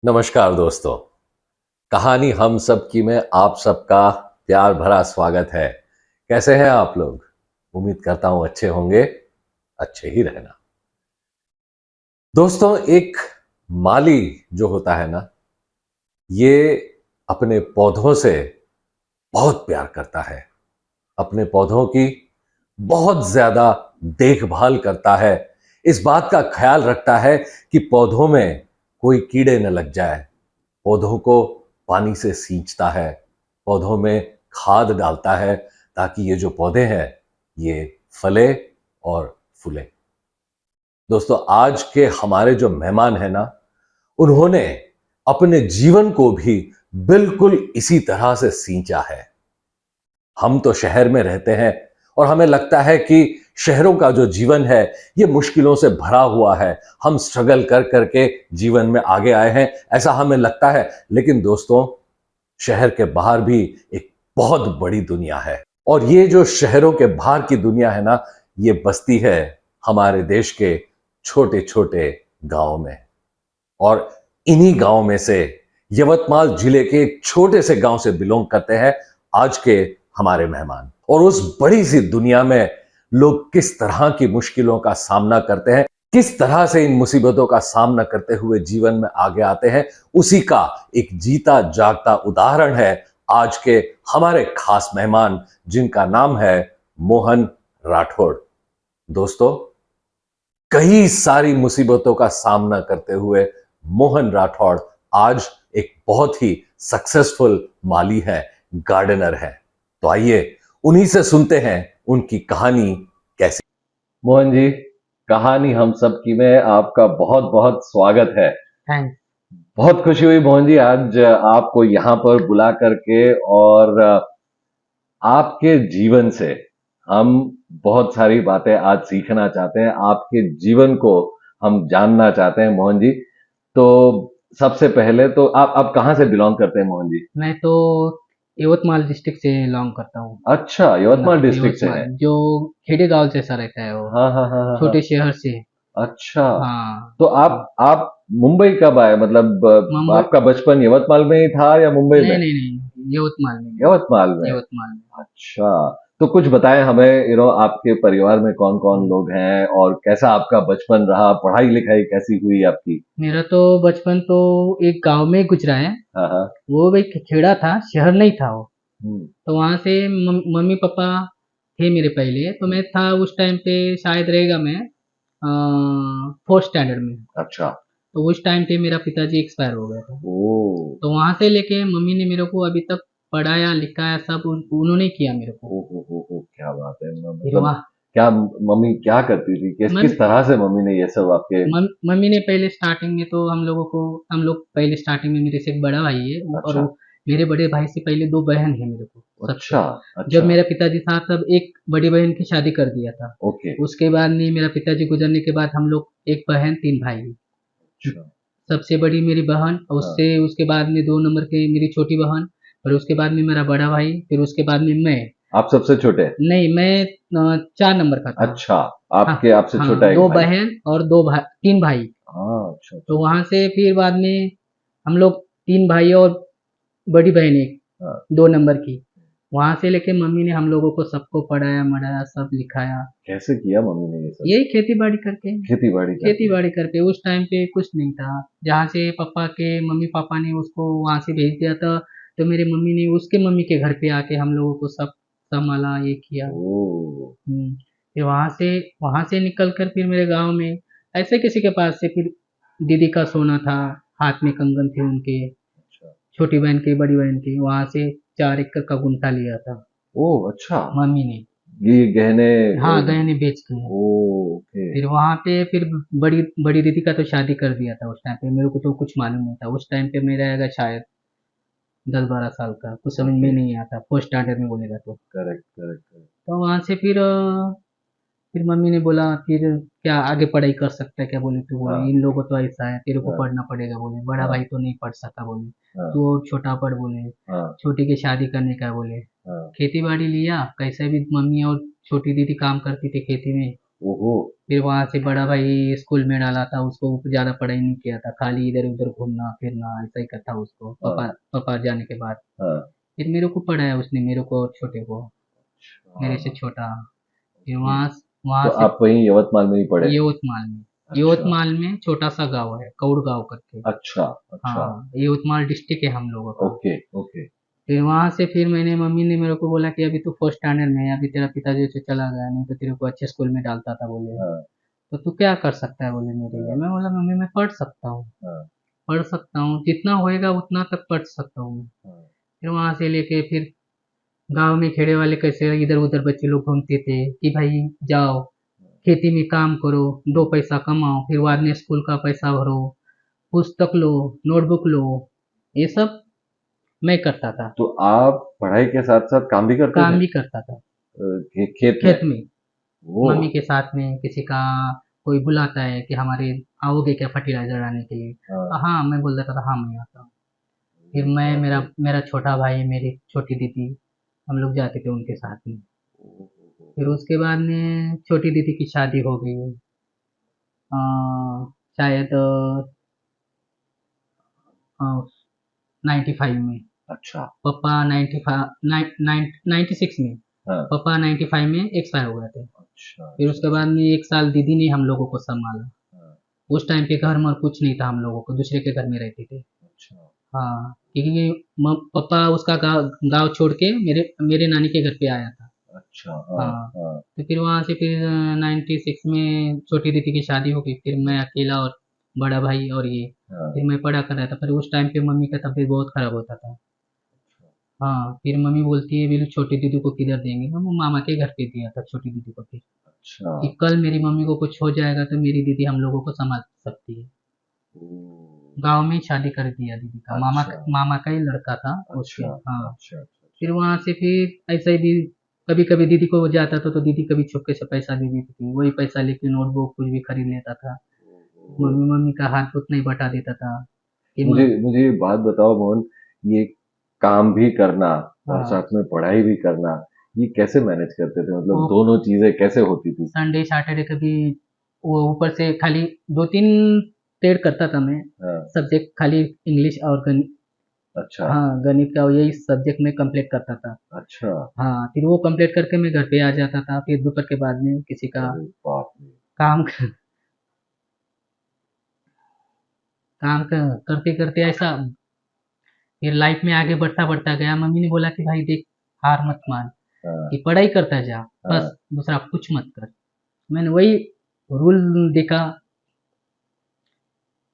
नमस्कार दोस्तों। कहानी हम सब की में आप सबका प्यार भरा स्वागत है। कैसे हैं आप लोग? उम्मीद करता हूं अच्छे होंगे, अच्छे ही रहना। दोस्तों, एक माली जो होता है ना, ये अपने पौधों से बहुत प्यार करता है। अपने पौधों की बहुत ज्यादा देखभाल करता है। इस बात का ख्याल रखता है कि पौधों में कोई कीड़े न लग जाए। पौधों को पानी से सींचता है, पौधों में खाद डालता है ताकि ये जो पौधे हैं ये फले और फूले। दोस्तों, आज के हमारे जो मेहमान हैं ना, उन्होंने अपने जीवन को भी बिल्कुल इसी तरह से सींचा है। हम तो शहर में रहते हैं और हमें लगता है कि शहरों का जो जीवन है ये मुश्किलों से भरा हुआ है। हम स्ट्रगल कर करके जीवन में आगे आए हैं, ऐसा हमें लगता है। लेकिन दोस्तों, शहर के बाहर भी एक बहुत बड़ी दुनिया है। और ये जो शहरों के बाहर की दुनिया है ना, ये बसती है हमारे देश के छोटे छोटे गांव में। और इन्हीं गांव में से यवतमाल जिले के एक छोटे से गांव से बिलोंग करते हैं आज के हमारे मेहमान। और उस बड़ी सी दुनिया में लोग किस तरह की मुश्किलों का सामना करते हैं, किस तरह से इन मुसीबतों का सामना करते हुए जीवन में आगे आते हैं, उसी का एक जीता जागता उदाहरण है आज के हमारे खास मेहमान, जिनका नाम है मोहन राठौड़। दोस्तों, कई सारी मुसीबतों का सामना करते हुए मोहन राठौड़ आज एक बहुत ही सक्सेसफुल माली है, गार्डनर है। तो आइए उन्हीं से सुनते हैं उनकी कहानी कैसी। मोहन जी, कहानी हम सब की में आपका बहुत बहुत स्वागत है। थैंक्स। बहुत खुशी हुई मोहन जी आज आपको यहाँ पर बुला करके। और आपके जीवन से हम बहुत सारी बातें आज सीखना चाहते हैं, आपके जीवन को हम जानना चाहते हैं मोहन जी। तो सबसे पहले तो आप कहाँ से बिलोंग करते हैं मोहन जी? मैं तो यवतमाल डिस्ट्रिक्ट से बिलोंग करता हूँ। अच्छा, यवतमाल डिस्ट्रिक्ट से है। यवतमाल जो खेड़े गांव जैसा रहता है वो, हाँ हाँ हाँ हाँ हाँ। छोटे शहर से। अच्छा, हाँ। तो आप मुंबई कब आए? मतलब मुंबई। आपका बचपन यवतमाल में ही था या मुंबई नहीं में? नहीं नहीं, यवतमाल में। यवतमाल में। यवतमाल में। अच्छा, तो कुछ बताएं हमें, आपके परिवार में कौन कौन लोग हैं और कैसा आपका बचपन रहा, पढ़ाई लिखाई कैसी हुई आपकी? मेरा तो बचपन तो एक गांव में गुजरा है। हाँ हाँ। वो भी खेड़ा था, शहर नहीं था वो। हम्म। तो वहां से मम्मी पापा थे मेरे पहले, तो मैं था उस टाइम पे शायद रहेगा मैं फोर्थ स्टैंडर्ड में। अच्छा। तो उस टाइम पे मेरा पिताजी एक्सपायर हो गया था। ओ। तो वहां से लेके मम्मी ने मेरे को अभी तक पढ़ाया लिखाया सब उन्होंने किया मेरे को। ओ, क्या बात है। फिर मतलब वहाँ क्या मम्मी क्या करती थी, किस मम, किस तरह से मम्मी ने ये सब आपके? मम्मी ने पहले स्टार्टिंग में तो हम लोग पहले स्टार्टिंग में मेरे से एक बड़ा भाई है और अच्छा। मेरे बड़े भाई से पहले दो बहन है मेरे को सबसे। अच्छा। जब अच्छा। मेरा पिताजी था तब एक बड़ी बहन की शादी कर दिया था। ओके। उसके बाद में मेरा पिताजी गुजरने के बाद हम लोग एक बहन तीन भाई हैं। अच्छा। सबसे बड़ी मेरी बहन, और हाँ। उससे उसके बाद में दो नंबर के मेरी छोटी बहन, और उसके बाद में मेरा बड़ा भाई, फिर उसके बाद में मैं। आप सबसे छोटे? नहीं, मैं 4 नंबर का था। अच्छा, हाँ। आपके आपसे छोटा हाँ, एक 2 भाई। बहन और 2 भाई, 3 भाई। हाँ, अच्छा अच्छा तो अच्छा। वहाँ से फिर बाद में हम लोग 3 भाई और बड़ी बहन एक, हाँ। 2 नंबर की। वहाँ से लेके मम्मी ने हम लोगों को सबको पढ़ाया-मढ़ाया, सब लिखाया। कैसे किया मम्मी ने ये सब? यही खेती-बाड़ी करके। खेती बाड़ी करके? खेती-बाड़ी करके उस टाइम पे कुछ नहीं था। जहाँ से मम्मी-पापा ने उसको वहाँ से भेज दिया था, तो मेरी मम्मी ने उसके मम्मी के घर पे आके हम लोगों को सब संभाला, ये किया। ओ। फिर वहाँ से निकल कर फिर मेरे गाँव में ऐसे किसी के पास से फिर दीदी का सोना था, हाथ में कंगन थे उनके, अच्छा। छोटी बहन के, बड़ी बहन के, वहाँ से 4 एकड़ का गुंठा लिया था ओ अच्छा। मम्मी ने। ये गहने। हाँ, गहने बेच के। ओ। ओके। फिर वहाँ पे फिर बड़ी बड़ी दीदी का तो शादी कर दिया था उस टाइम पे। मेरे को तो कुछ मालूम नहीं था उस टाइम पे। मैं रहेगा शायद 10-12 साल का, कुछ समझ में ओके। नहीं आता फर्स्ट स्टैंडर्ड में बोलेगा तो। Correct correct correct. तो वहाँ से फिर मम्मी ने बोला फिर क्या आगे पढ़ाई कर सकता है क्या? बोले तो बोले हाँ इन लोगों तो ऐसा है, तेरे को हाँ पढ़ना पड़ेगा बोले। बड़ा हाँ भाई तो नहीं पढ़ सका बोले, हाँ तू और छोटा पढ़ बोले, हाँ छोटी की शादी करने का बोले। हाँ। खेती बाड़ी लिया कैसे भी, मम्मी और छोटी दीदी काम करती थी खेती में। ओहो। फिर वहाँ से बड़ा भाई स्कूल में डाला था उसको, ज़्यादा पढ़ाई नहीं किया था, खाली इधर-उधर घूमना फिरना ऐसा ही करता उसको, पापा हाँ पापा जाने के बाद। हाँ। फिर मेरे को पढ़ाया उसने, मेरे को और छोटे को, मेरे से हाँ, छोटा। फिर ओके। तो वहाँ से आप वहीं यवतमाल में ही पढ़े? यवतमाल में, अच्छा यवतमाल में छोटा सा गाँव है, कौड़ गाँव करके। अच्छा। अच्छा। हाँ, यवतमाल डिस्ट्रिक्ट है हम लोगों का। Okay okay. फिर वहाँ से फिर मैंने, मम्मी ने मेरे को बोला कि अभी तू फर्स्ट स्टैंडर्ड में है, अभी तेरा पिताजी तो चला गया, नहीं तो तेरे को अच्छे स्कूल में डालता था बोले। हाँ तो तू क्या कर सकता है बोले मेरे लिए। हाँ मैं बोला मम्मी मैं पढ़ सकता हूँ, हाँ पढ़ सकता हूँ, जितना होएगा उतना तक पढ़ सकता हूँ मैं। हाँ। फिर वहाँ से लेके फिर गांव में खेड़े वाले कैसे इधर उधर बच्चे लोग घूमते थे कि भाई जाओ खेती में काम करो, दो पैसा कमाओ, फिर बाद में स्कूल का पैसा भरो, पुस्तक लो, नोटबुक लो, ये सब मैं करता था। तो आप पढ़ाई के साथ साथ काम भी करते थे? काम भी करता था खेत में? खेत में, वो। मम्मी के साथ में। किसी का कोई बुलाता है कि हमारे आओगे क्या फर्टिलाइजर लाने के लिए, हाँ। तो हाँ मैं बोल देता था हाँ मैं आता हूँ। फिर अरे मैं, बाप मेरा रे। मेरा छोटा भाई, मेरी छोटी दीदी, हम लोग जाते थे उनके साथ में। फिर उसके बाद में छोटी दीदी की शादी हो गई, शायद 95 में। अच्छा। पापा 95 96 में, हाँ। पापा 95 में एक्सपायर हो गए थे। अच्छा फिर अच्छा उसके अच्छा। बाद में एक साल दीदी ने हम लोगों को संभाला। हाँ। उस टाइम पे घर में कुछ नहीं था, हम लोगों को दूसरे के घर में रहते थे। अच्छा हाँ, क्योंकि पापा उसका गाँव गाँव छोड़ के मेरे मेरे नानी के घर पे आया था। अच्छा। हाँ हाँ, हाँ तो फिर वहाँ से फिर 96 में छोटी दीदी की शादी हो गई, फिर मैं अकेला और बड़ा भाई और ये। हाँ। फिर मैं पढ़ा कर रहा था, पर उस टाइम पे मम्मी का तबीयत बहुत खराब होता था। हाँ, फिर मम्मी बोलती है फिर छोटी दीदी को किधर देंगे, मैं वो मामा के घर पे दिया था छोटी दीदी को फिर, अच्छा। कि कल मेरी मम्मी को कुछ हो जाएगा तो मेरी दीदी हम लोगों को संभाल सकती है। ओ, गाँव में ही शादी कर दिया दीदी का, अच्छा मामा का ही लड़का था उसके। अच्छा हाँ, अच्छा अच्छा फिर अच्छा। वहाँ से फिर ऐसे ही कभी कभी दीदी को जाता था तो दीदी कभी छुपके से पैसा दे देती थी, वही पैसा लेके नोटबुक कुछ भी खरीद लेता था। ओ, मम्मी मम्मी का हाथ उतना ही बटा देता था कि मुझे मुझे ये बात बताओ मोहन, ये काम भी करना और हाँ, साथ में पढ़ाई भी करना, ये कैसे मैनेज करते थे? मतलब वो दोनों चीजें कैसे होती थी? संडे सैटरडे कभी वो ऊपर से खाली दो तीन पेड़ करता था मैं, हाँ। सब्जेक्ट खाली इंग्लिश और गणित। अच्छा हाँ, गणित का यही सब्जेक्ट में कंप्लीट करता था। अच्छा। हाँ, फिर वो कंप्लीट करके मैं घर पे आ जाता था, फिर दोपहर के बाद में किसी का अरे बाप रे। काम करते करते ऐसा फिर लाइफ में आगे बढ़ता बढ़ता गया। मम्मी ने बोला कि भाई देख, हार मत मान, हाँ कि पढ़ाई करता जा, बस हाँ। दूसरा कुछ मत कर। मैंने वही रूल देखा।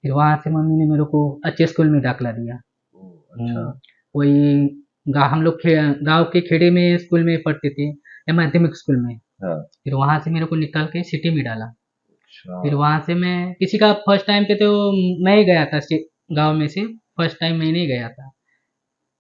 फिर वहां से मम्मी ने मेरे को अच्छे स्कूल में दाखला दिया। ओ, अच्छा। वही हम लोग गांव के खेड़े में स्कूल में पढ़ते थे, या माध्यमिक स्कूल में। हाँ। फिर वहां से मेरे को निकाल के सिटी में डाला। अच्छा। फिर वहां से मैं किसी का फर्स्ट टाइम पे तो मैं ही गया था, गांव में से फर्स्ट टाइम मैंने ही गया था।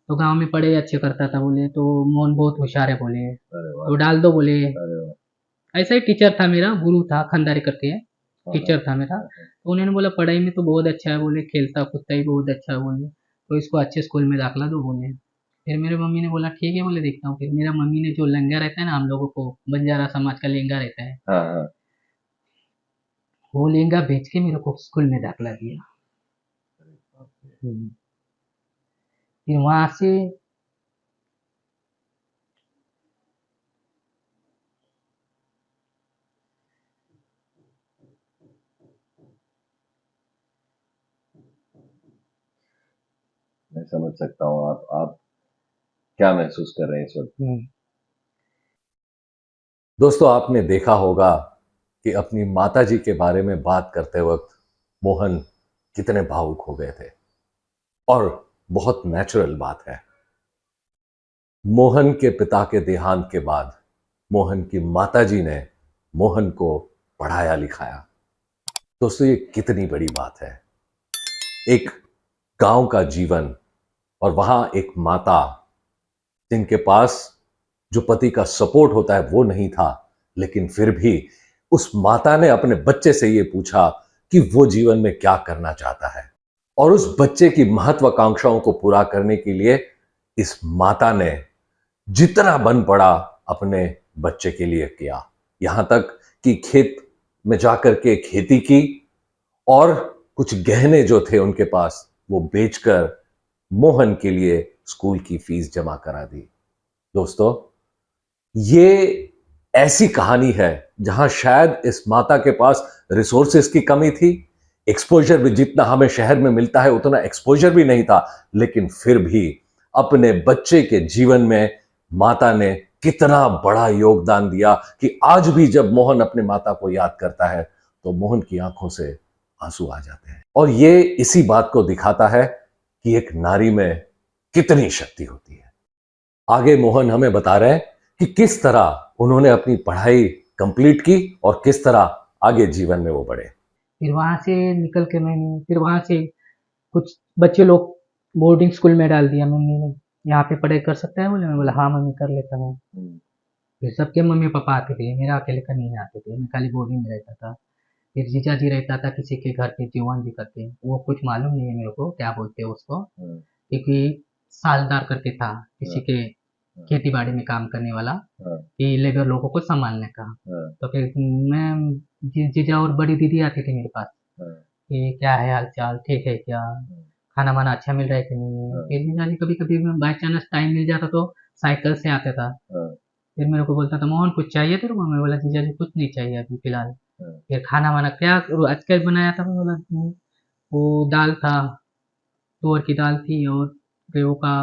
तो गांव में पढ़े अच्छे करता था बोले, तो मोहन बहुत होशियार है बोले, अरे वाह। तो डाल दो बोले। अरे वाह। ऐसा ही टीचर था मेरा, गुरु था, खंडारी करके है, हाँ हाँ टीचर था मेरा। हाँ हाँ। तो उन्होंने बोला पढ़ाई में तो बहुत अच्छा है बोले, खेलता कूदता ही बहुत अच्छा है बोले, तो इसको अच्छे स्कूल में दाखला दो बोले। फिर मेरे मम्मी ने बोला ठीक है बोले, देखता हूँ। फिर मेरा मम्मी ने जो लहंगा रहता है ना, हम लोगों को बंजारा समाज का लहंगा रहता है, हाँ हाँ। वो लहंगा बेच के मेरे को स्कूल में दाखला दिया। अरे बाप रे। हम्म। फिर वहां से मैं समझ सकता हूँ आप क्या महसूस कर रहे हैं इस वक्त। दोस्तों, आपने देखा होगा कि अपनी माताजी के बारे में बात करते वक्त मोहन कितने भावुक हो गए थे, और बहुत नेचुरल बात है। मोहन के पिता के देहांत के बाद मोहन की माताजी ने मोहन को पढ़ाया लिखाया। दोस्तों, ये कितनी बड़ी बात है। एक गांव का जीवन, और वहां एक माता जिनके पास जो पति का सपोर्ट होता है वो नहीं था, लेकिन फिर भी उस माता ने अपने बच्चे से ये पूछा कि वो जीवन में क्या करना चाहता है, और उस बच्चे की महत्वाकांक्षाओं को पूरा करने के लिए इस माता ने जितना बन पड़ा अपने बच्चे के लिए किया। यहां तक कि खेत में जाकर के खेती की और कुछ गहने जो थे उनके पास वो बेचकर मोहन के लिए स्कूल की फीस जमा करा दी। दोस्तों, ये ऐसी कहानी है जहां शायद इस माता के पास रिसोर्सेस की कमी थी, एक्सपोजर भी जितना हमें शहर में मिलता है उतना एक्सपोजर भी नहीं था, लेकिन फिर भी अपने बच्चे के जीवन में माता ने कितना बड़ा योगदान दिया कि आज भी जब मोहन अपने माता को याद करता है तो मोहन की आंखों से आंसू आ जाते हैं। और ये इसी बात को दिखाता है कि एक नारी में कितनी शक्ति होती है। आगे मोहन हमें बता रहे हैं कि किस तरह उन्होंने अपनी पढ़ाई कंप्लीट की और किस तरह आगे जीवन में वो बढ़े। फिर वहां से निकल के मैंने फिर वहां से कुछ बच्चे लोग बोर्डिंग स्कूल में डाल दिया मम्मी ने। यहाँ पे पढ़ाई कर सकता है बोले, मैं बोला हाँ मम्मी कर लेता हूँ। फिर सबके मम्मी पापा आते थे, मेरा अकेले का नहीं आते थे, मैं खाली बोर्डिंग में रहता था। फिर जीजा जी रहता था किसी के घर पे, जीवन जी करके, वो कुछ मालूम नहीं है मेरे को क्या बोलते हैं उसको, क्योंकि सालदार करके था किसी के खेती बाड़ी में काम करने वाला, कि लेबर लोगों को संभालने का। तो फिर मैं जीजा और बड़ी दीदी आती थी मेरे पास कि क्या है हाल चाल, ठीक है क्या, खाना वाना अच्छा मिल रहा है कि नहीं। फिर जीजा जी कभी कभी बाई चांस टाइम मिल जाता तो साइकिल से आता था। फिर मेरे को बोलता था मोहन कुछ चाहिए तेरे को, मैं बोला जीजा जी कुछ नहीं चाहिए अभी फिलहाल। फिर खाना वाना क्या आज क्या बनाया था, मैं बोला वो दाल था, तुअर की दाल थी और गेहूं का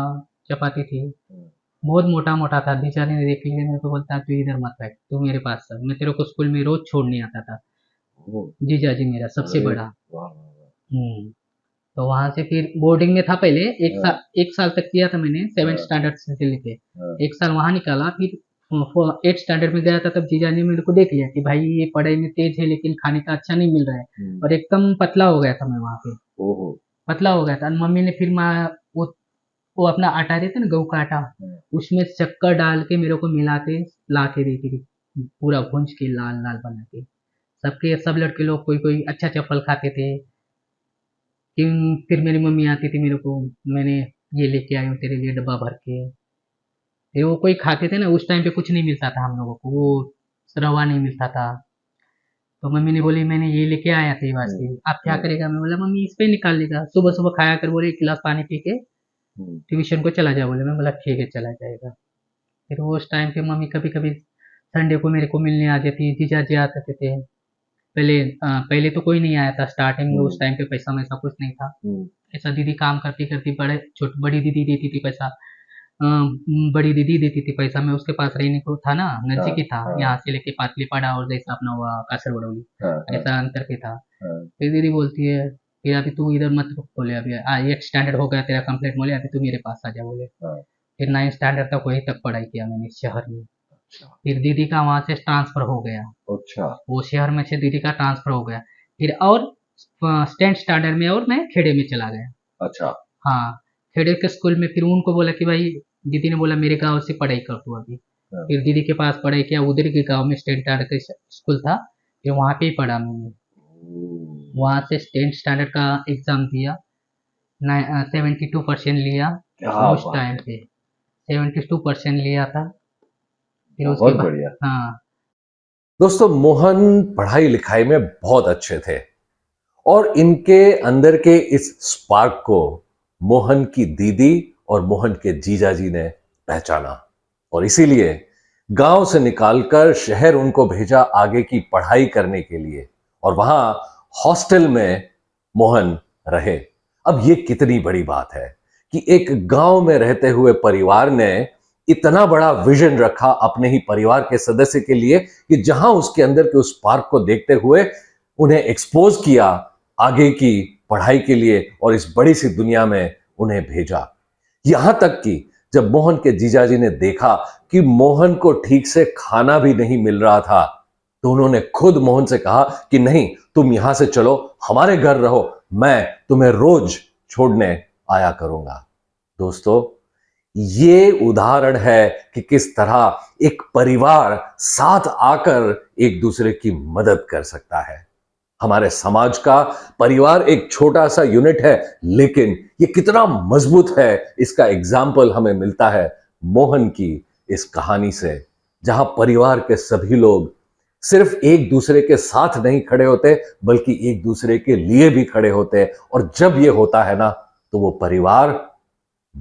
चपाती थी। बहुत मोटा मोटा था। जीजा ने देख लिया, मेरे को बोलता तू इधर मत बैठ, तू मेरे पास चल, मैं तेरे को स्कूल में रोज छोड़ने आता था। जीजा जी मेरा सबसे बड़ा। तो वहां से फिर बोर्डिंग में था पहले, एक साल तक किया था मैंने, 7th स्टैंडर्ड से लेके। एक साल वहां निकाला, फिर 8th स्टैंडर्ड में गया था, तब जीजा ने मेरे को देख लिया कि भाई ये पढ़ाई में तेज है लेकिन खाने का अच्छा नहीं मिल रहा है, और एकदम पतला हो गया था मैं वहां पे। पतला हो गया था। मम्मी ने फिर वो अपना आटा देते ना, गेहूं का आटा, उसमें शक्कर डाल के मेरे को मिला के ला के देती थी, पूरा भूंज के लाल लाल बना के। सब लड़के लोग कोई कोई अच्छा अच्छा फल खाते थे। फिर मेरी मम्मी आती थी मेरे को, मैंने ये लेके आई हूँ तेरे लिए डब्बा भर के। फिर वो कोई खाते थे ना, उस टाइम पे कुछ नहीं मिलता था हम लोगों को, वो रवा नहीं मिलता था। तो मम्मी ने बोली मैंने ये लेके आया था ये वास्ते, आप क्या करेगा। मैं बोला मम्मी इस पे निकाल लेगा, सुबह सुबह खाया कर, बोले 1 गिलास पानी पी के ट्यूशन को चला जा, बोले। मैं बोला ठीक है चला जाएगा। फिर वो उस टाइम पे मम्मी कभी कभी संडे को मेरे को मिलने आ जाती, जीजा जी आते थे। पहले तो कोई नहीं आया था स्टार्टिंग में, उस टाइम पे पैसा वैसा कुछ नहीं था। ऐसा दीदी काम करती करती बड़ी दीदी देती थी पैसा। बड़ी दीदी देती थी पैसा, मैं उसके पास रहने को था ना, नजदीक ही था, यहाँ से लेके पाटलीपाड़ा और जैसा अपना हुआ कासर बड़ौली, ऐसा अंतर पे था। फिर दीदी बोलती है कि अभी तू इधर मत रुक, बोले अभी 8th स्टैंडर्ड हो गया तेरा कंप्लीट, बोले अभी तू मेरे पास आ जा, बोले। फिर 9th स्टैंडर्ड तक वहीं तक पढ़ाई किया मैंने इस शहर में। फिर दीदी का वहां से ट्रांसफर हो गया, अच्छा, वो शहर में से दीदी का ट्रांसफर हो गया। फिर और 10th स्टैंडर्ड में और मैं खेड़े में चला गया। अच्छा, हाँ, खेड़े के स्कूल में फिर उनको बोला कि भाई, दीदी ने बोला मेरे गांव से पढ़ाई कर तू अभी। फिर दीदी के पास पढ़ाई किया, उधर के गांव में स्टैंडर्ड का स्कूल था, फिर वहां पे ही पढ़ा मैंने। वहां से 10th स्टैंडर्ड का एग्जाम दिया, 72% लिया उस टाइम पे, 72% लिया था। फिर उसके बहुत बाद बढ़िया। हाँ दोस्तों, मोहन पढ़ाई लिखाई में बहुत अच्छे थे और इनके अंदर के इस स्पार्क को मोहन की दीदी और मोहन के जीजाजी ने पहचाना और इसीलिए गांव से निकालकर शहर उनको भेजा आगे की पढ़ाई करने के लिए, और वहां हॉस्टल में मोहन रहे। अब ये कितनी बड़ी बात है कि एक गांव में रहते हुए परिवार ने इतना बड़ा विजन रखा अपने ही परिवार के सदस्य के लिए कि जहां उसके अंदर के उस स्पार्क को देखते हुए उन्हें एक्सपोज किया आगे की पढ़ाई के लिए और इस बड़ी सी दुनिया में उन्हें भेजा। यहां तक कि जब मोहन के जीजाजी ने देखा कि मोहन को ठीक से खाना भी नहीं मिल रहा था, तो उन्होंने खुद मोहन से कहा कि नहीं, तुम यहां से चलो, हमारे घर रहो, मैं तुम्हें रोज छोड़ने आया करूंगा। दोस्तों, ये उदाहरण है कि किस तरह एक परिवार साथ आकर एक दूसरे की मदद कर सकता है। हमारे समाज का परिवार एक छोटा सा यूनिट है, लेकिन ये कितना मजबूत है इसका एग्जाम्पल हमें मिलता है मोहन की इस कहानी से, जहां परिवार के सभी लोग सिर्फ एक दूसरे के साथ नहीं खड़े होते बल्कि एक दूसरे के लिए भी खड़े होते हैं। और जब ये होता है ना तो वो परिवार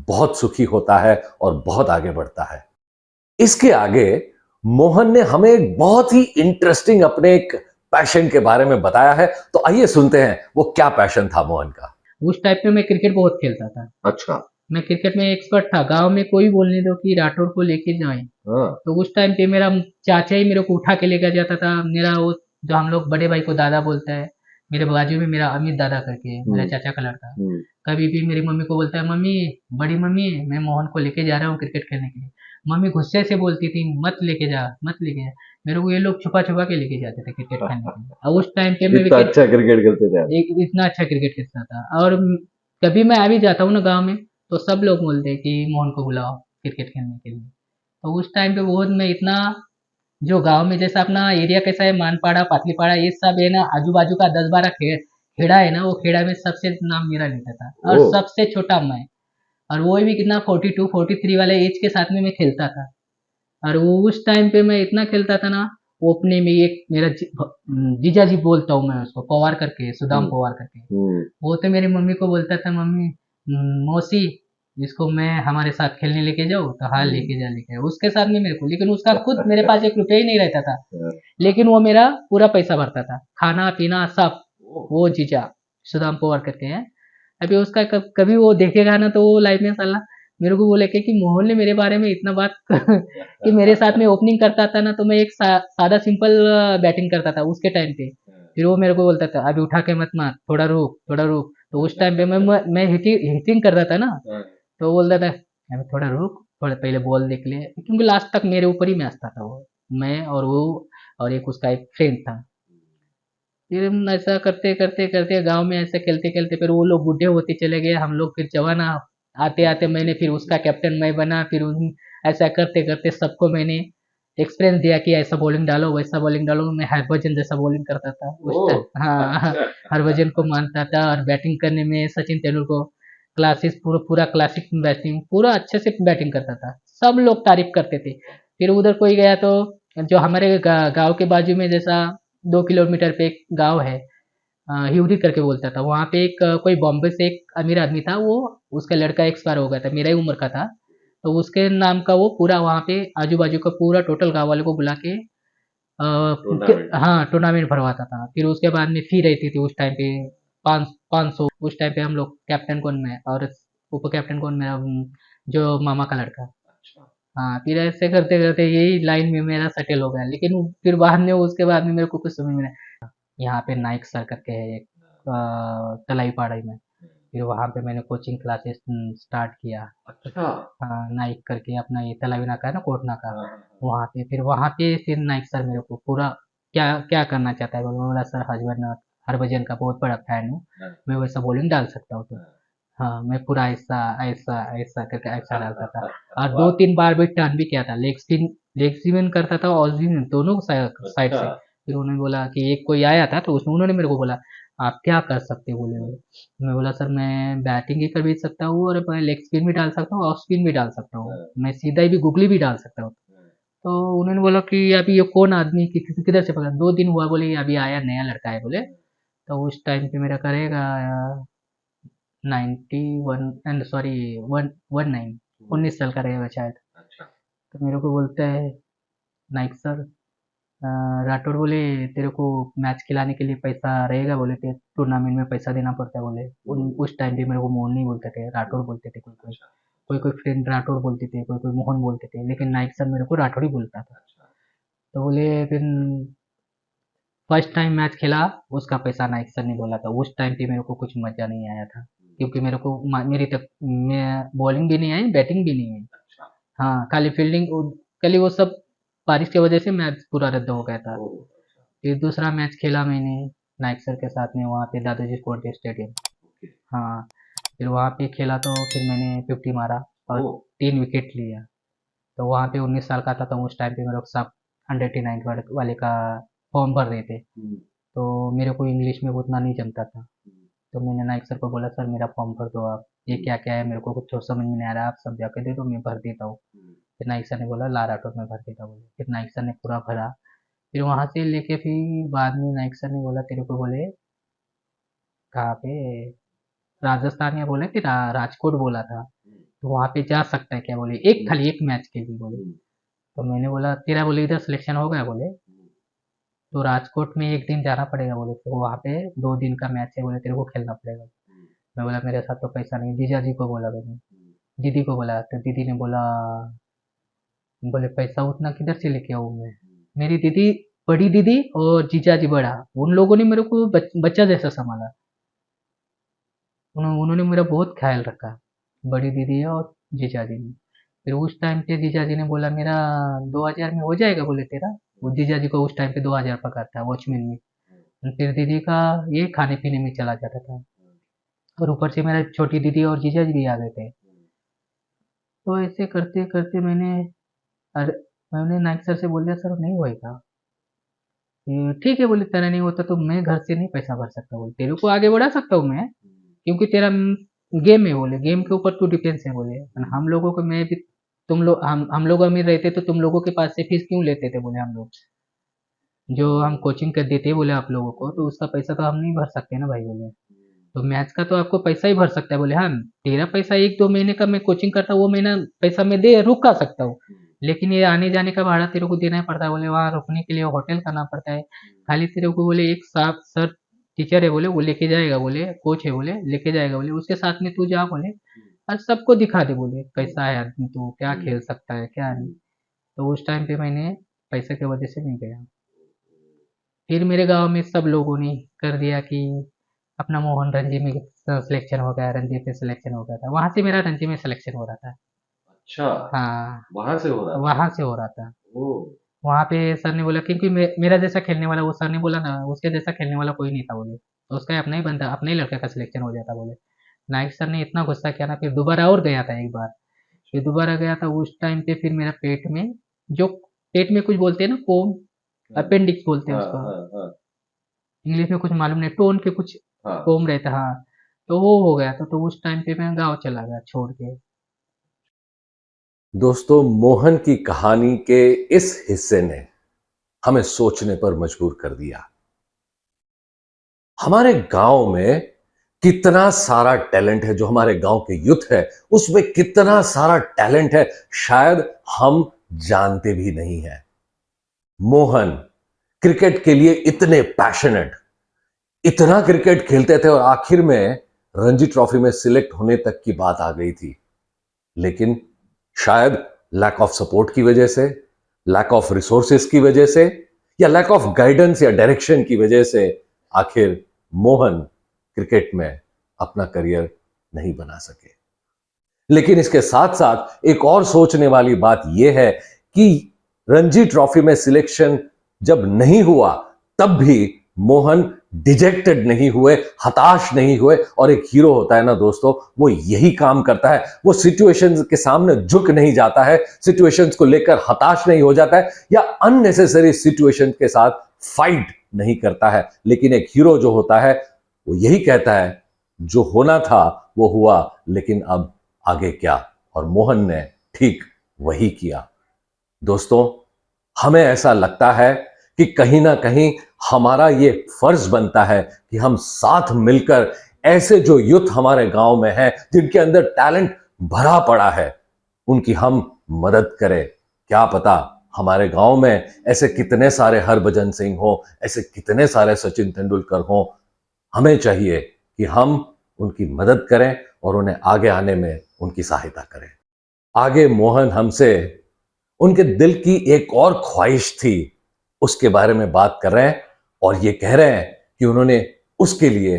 बहुत सुखी होता है और बहुत आगे बढ़ता है। इसके आगे मोहन ने हमें एक बहुत ही इंटरेस्टिंग अपने एक पैशन के बारे में बताया है, तो आइए सुनते हैं वो क्या पैशन था मोहन का। उस टाइप में मैं क्रिकेट बहुत खेलता था। अच्छा। मैं क्रिकेट में एक्सपर्ट था। गांव में कोई बोलने दो कि राठौर को लेके जाएं, हाँ। तो उस टाइम पे मेरा चाचा ही मेरे को उठा के लेकर जाता था। मेरा वो जो हम लोग बड़े भाई को दादा बोलते हैं, मेरे बाजू में मेरा अमित दादा करके है, मेरा चाचा का लड़का। कभी भी मेरी मम्मी को बोलता है, मम्मी, बड़ी मम्मी, मैं मोहन को लेके जा रहा हूँ क्रिकेट खेलने के लिए। मम्मी गुस्से से बोलती थी, मत लेके जा, मत लेके जा। मेरे को ये लोग छुपा छुपा के लेके जाते थे क्रिकेट खेलने के लिए। और उस टाइम पे मैं इतना अच्छा क्रिकेट खेलते थे आप। एक इतना अच्छा क्रिकेट खेलता था। और कभी मैं आ भी जाता हूँ ना गाँव में, तो सब लोग बोलते हैं कि मोहन को बुलाओ क्रिकेट खेलने के लिए। तो उस टाइम पे बहुत मैं इतना, जो गांव में जैसा अपना एरिया कैसा है, मानपाड़ा, पाटलीपाड़ा, ये सब है ना, आजू बाजू का 10-12 खेड़ा है ना, वो खेड़ा में सबसे नाम मेरा लेता था और सबसे छोटा मैं। और वो भी कितना 42-43 वाले एज के साथ में मैं खेलता था। और वो उस टाइम पे मैं इतना खेलता था ना, वो अपने में एक मेरा जीजा जी बोलता हूँ मैं उसको, पवार करके, सुदाम पवार करके। वो तो मेरी मम्मी को बोलता था, मम्मी, मौसी, इसको मैं हमारे साथ खेलने लेके जाओ, तो हाँ लेके जा, लेके उसके साथ में मेरे को। लेकिन उसका खुद मेरे पास 1 रुपया ही नहीं रहता था, लेकिन वो मेरा पूरा पैसा भरता था, खाना पीना सब। वो जीजा सुदाम पवार करके हैं। अभी उसका कभी वो देखेगा ना, तो वो लाइफ में साला मेरे को बोले कि मोहन ने मेरे बारे में इतना बात कि मेरे साथ में ओपनिंग करता था ना, तो मैं एक सादा सिंपल बैटिंग करता था उसके टाइम पे। फिर वो मेरे को बोलता था, अभी उठा के मत मार, थोड़ा रुक, थोड़ा रुक। तो उस टाइम पे मैं हिटिंग करता था ना, तो वो बोलता था, अभी थोड़ा रुक, थोड़ा पहले बॉल देख ले, क्योंकि लास्ट तक मेरे ऊपर ही मैच था वो, मैं और वो और एक उसका एक फ्रेंड था। फिर हम ऐसा करते करते करते गांव में ऐसे खेलते खेलते फिर वो लोग बूढ़े होते चले गए, हम लोग फिर जवान आते आते मैंने फिर उसका कैप्टन मैं बना। फिर ऐसा करते करते सबको मैंने एक्सपीरियंस दिया कि ऐसा बॉलिंग डालो, वैसा बॉलिंग डालो। मैं हरभजन जैसा बॉलिंग करता था उस टाइम। हाँ, हरभजन को मानता था। और बैटिंग करने में सचिन तेंदुलकर क्लासिस, पूरा पूरा क्लासिक बैटिंग, पूरा अच्छे से बैटिंग करता था, सब लोग तारीफ करते थे। फिर उधर कोई गया तो, जो हमारे गांव के बाजू में जैसा 2 किलोमीटर पे एक गांव है, हिवरी करके बोलता था। वहाँ पे एक कोई बॉम्बे से एक अमीर आदमी था, वो उसका लड़का एक्सपायर हो गया था, मेरा ही उम्र का था। तो उसके नाम का वो पूरा वहाँ पे आजू बाजू का पूरा टोटल गांव वाले को बुला के हाँ टूर्नामेंट भरवाता था। फिर उसके बाद में फी रहती थी उस टाइम पे 500। उस टाइम पे हम लोग कैप्टन कौन, मैं, और उप कैप्टन कौन, मेरा जो मामा का लड़का। हाँ, फिर ऐसे करते करते यही लाइन में मेरा सेटल हो गया। लेकिन फिर बाद में उसके बाद में मेरे को कुछ समझ में नहीं। यहाँ पे नाइक सर करके है एक, तलाई पहाड़ी में। फिर वहाँ पे मैंने कोचिंग क्लासेस स्टार्ट किया। अच्छा। हाँ, नाइक करके अपना ये तलावी का है ना, कोटना का। वहाँ पे फिर नाइक सर मेरे को पूरा क्या क्या करना चाहता है बोला, सर हरभजन का बहुत बड़ा फैन हूँ, मैं वैसा बॉलिंग डाल सकता हूँ। तो हाँ, मैं पूरा ऐसा ऐसा ऐसा करके ऐसा डालता था। और 2-3 बार भी टर्न भी किया था, लेग स्पिन करता था और स्पिन दोनों साइड से। फिर उन्होंने बोला कि एक कोई आया था, तो उसने उन्होंने मेरे को बोला, आप क्या कर सकते हो बोले। मैं बोला, सर मैं बैटिंग ही कर भी सकता हूँ और मैं लेग स्पिन भी डाल सकता हूँ, ऑफ स्पिन भी डाल सकता हूँ, मैं सीधा भी गुगली भी डाल सकता हूँ। तो उन्होंने बोला कि अभी ये कौन आदमी किधर से पकड़ा, 2 दिन हुआ बोले, ये अभी आया नया लड़का है बोले। तो उस टाइम पे मेरा करेगा 91 एंड सॉरी 19 19 साल का रहेगा शायद। तो मेरे को बोलता है नाइक सर, राठौर बोले, तेरे को मैच खिलाने के लिए पैसा रहेगा बोले, टूर्नामेंट में पैसा देना पड़ता है बोले। उस टाइम पे मेरे को मोहन नहीं बोलते थे, राठौर बोलते थे। कोई कोई कोई कोई फ्रेंड राठौर बोलते थे, कोई कोई मोहन बोलते थे, लेकिन नाइक सर मेरे को राठौर ही बोलता था। तो बोले, फिर फर्स्ट टाइम मैच खेला, उसका पैसा नाइक सर ने बोला था। उस टाइम पे मेरे को कुछ मजा नहीं आया था, क्योंकि मेरे को मेरी तक मैं बॉलिंग भी नहीं आई, बैटिंग भी नहीं आई। हाँ, खाली फील्डिंग, खाली वो सब बारिश की वजह से मैच पूरा रद्द हो गया था। फिर दूसरा मैच खेला मैंने नाइक सर के साथ में, वहाँ पे दादाजी स्पोर्ट्स स्टेडियम। हाँ, फिर वहाँ पे खेला तो फिर मैंने 50 मारा और 3 विकेट लिया। तो वहाँ पे 19 साल का था, तो उस टाइम पे मेरे को सब अंडर 89 वाले का फॉर्म भर रहे थे। तो मेरे को इंग्लिश में उतना नहीं जमता था। तो मैंने नाइक सर को बोला, सर मेरा फॉर्म भर दो आप, ये क्या क्या है मेरे को कुछ तो समझ में नहीं आ रहा, आप सब जाके दे दो, मैं भर देता हूँ। फिर नाइक सर ने बोला, ला राठौर में भर देता बोले। फिर नाइक सर ने पूरा भरा। फिर वहां से लेके फिर बाद में नाइक सर ने बोला तेरे को बोले कहाँ पे राजस्थान या बोले कि राजकोट बोला था, तो वहाँ पे जा सकता है क्या बोले, एक खाली एक मैच के लिए बोले। तो मैंने बोला तेरा बोले इधर सिलेक्शन हो गया बोले, तो राजकोट में एक दिन जाना पड़ेगा बोले, तो वहाँ पे 2 दिन का मैच है बोले, तेरे को खेलना पड़ेगा। मैं बोला मेरे साथ तो पैसा नहीं, जीजा जी को बोला मैंने, दीदी को बोला, तो दीदी ने बोला, बोले पैसा उतना किधर से लेके आऊँ मैं। मेरी दीदी, बड़ी दीदी और जीजा जी बड़ा, उन लोगों ने मेरे को बच्चा जैसा संभाला। उन्होंने मेरा बहुत ख्याल रखा, बड़ी दीदी और जीजा जी ने। फिर उस टाइम पे जीजा जी ने बोला मेरा 2000 में हो जाएगा बोले तेरा। वो जीजा जी को उस टाइम पे 2000 पगार था वॉचमैन में। फिर दीदी का ये खाने पीने में चला जाता था, और ऊपर से मेरा छोटी दीदी और जीजा जी भी आ गए थे। तो ऐसे करते करते अरे मैंने नाइक सर से बोल दिया सर नहीं होएगा। ये ठीक है बोले, तेरा नहीं होता तो मैं घर से नहीं पैसा भर सकता बोले, तेरे को आगे बढ़ा सकता हूँ मैं, क्योंकि तेरा गेम है बोले, गेम के ऊपर तू डिपेंड है बोले। और हम लोगों को मैं भी, तुम लोग हम लोग अमीर रहते तो तुम लोगों के पास से फीस क्यों लेते थे बोले, हम लोग जो हम कोचिंग कर देते बोले आप लोगों को, तो उसका पैसा तो हम नहीं भर सकते ना भाई बोले। तो मैच का तो आपको पैसा ही भर सकता है बोले, हाँ तेरा पैसा 1-2 महीने का मैं कोचिंग करता हूँ, वो महीना पैसा मैं दे रुका सकता हूँ, लेकिन ये आने जाने का भाड़ा तेरे को देना ही पड़ता है बोले, वहाँ रुकने के लिए होटल करना पड़ता है। खाली तेरे को बोले एक साथ सर टीचर है बोले, वो लेके जाएगा बोले, कोच है बोले लेके जाएगा बोले, उसके साथ में तू जा बोले, और सबको दिखा दे बोले कैसा है आदमी, तू क्या खेल सकता है क्या नहीं। तो उस टाइम पे मैंने पैसे की वजह से नहीं गया। फिर मेरे गांव में सब लोगों ने कर दिया कि अपना मोहन रणजी में सिलेक्शन हो गया, रणजी पे सिलेक्शन हो गया था, वहां से मेरा रणजी में सिलेक्शन हो रहा था। अच्छा, हाँ, वहां से हो रहा था। वहां से हो रहा था। ओ, वहां पे सर ने बोला, क्योंकि मेरा जैसा खेलने वाला, वो सर ने बोला ना उसके जैसा खेलने वाला कोई नहीं था बोले, तो उसका अपना ही बंदा, अपने ही लड़के का सिलेक्शन हो जाता बोले। नाइक सर ने इतना गुस्सा किया ना, फिर दोबारा और गया था एक बार। फिर दोबारा गया था उस टाइम पे, फिर मेरा पेट में जो, पेट में कुछ बोलते हैं ना कोम, अपेंडिक्स बोलते हैं हाँ उसको, हाँ हाँ इंग्लिश में कुछ मालूम नहीं, टोन के कुछ हाँ। कोम रहता, हाँ। तो वो हो गया था, तो उस टाइम पे मैं गाँव चला गया छोड़ के। दोस्तों, मोहन की कहानी के इस हिस्से ने हमें सोचने पर मजबूर कर दिया। हमारे गांव में कितना सारा टैलेंट है, जो हमारे गांव के यूथ है उसमें कितना सारा टैलेंट है, शायद हम जानते भी नहीं है। मोहन क्रिकेट के लिए इतने पैशनेट, इतना क्रिकेट खेलते थे और आखिर में रणजी ट्रॉफी में सिलेक्ट होने तक की बात आ गई थी। लेकिन शायद लैक ऑफ सपोर्ट की वजह से, लैक ऑफ रिसोर्सेस की वजह से, या लैक ऑफ गाइडेंस या डायरेक्शन की वजह से आखिर मोहन क्रिकेट में अपना करियर नहीं बना सके। लेकिन इसके साथ साथ एक और सोचने वाली बात यह है कि रणजी ट्रॉफी में सिलेक्शन जब नहीं हुआ तब भी मोहन डिजेक्टेड नहीं हुए, हताश नहीं हुए। और एक हीरो होता है ना दोस्तों, वो यही काम करता है। वो सिचुएशंस के सामने झुक नहीं जाता है, सिचुएशंस को लेकर हताश नहीं हो जाता है, या अननेसेसरी सिचुएशन के साथ फाइट नहीं करता है। लेकिन एक हीरो जो होता है वो यही कहता है, जो होना था वो हुआ, लेकिन अब आगे क्या। और मोहन ने ठीक वही किया। दोस्तों, हमें ऐसा लगता है कि कहीं ना कहीं हमारा ये फर्ज बनता है कि हम साथ मिलकर ऐसे जो यूथ हमारे गांव में हैं, जिनके अंदर टैलेंट भरा पड़ा है, उनकी हम मदद करें। क्या पता हमारे गांव में ऐसे कितने सारे हरभजन सिंह हो, ऐसे कितने सारे सचिन तेंदुलकर हो। हमें चाहिए कि हम उनकी मदद करें और उन्हें आगे आने में उनकी सहायता करें। आगे मोहन हमसे उनके दिल की एक और ख्वाहिश थी, उसके बारे में बात कर रहे हैं, और ये कह रहे हैं कि उन्होंने उसके लिए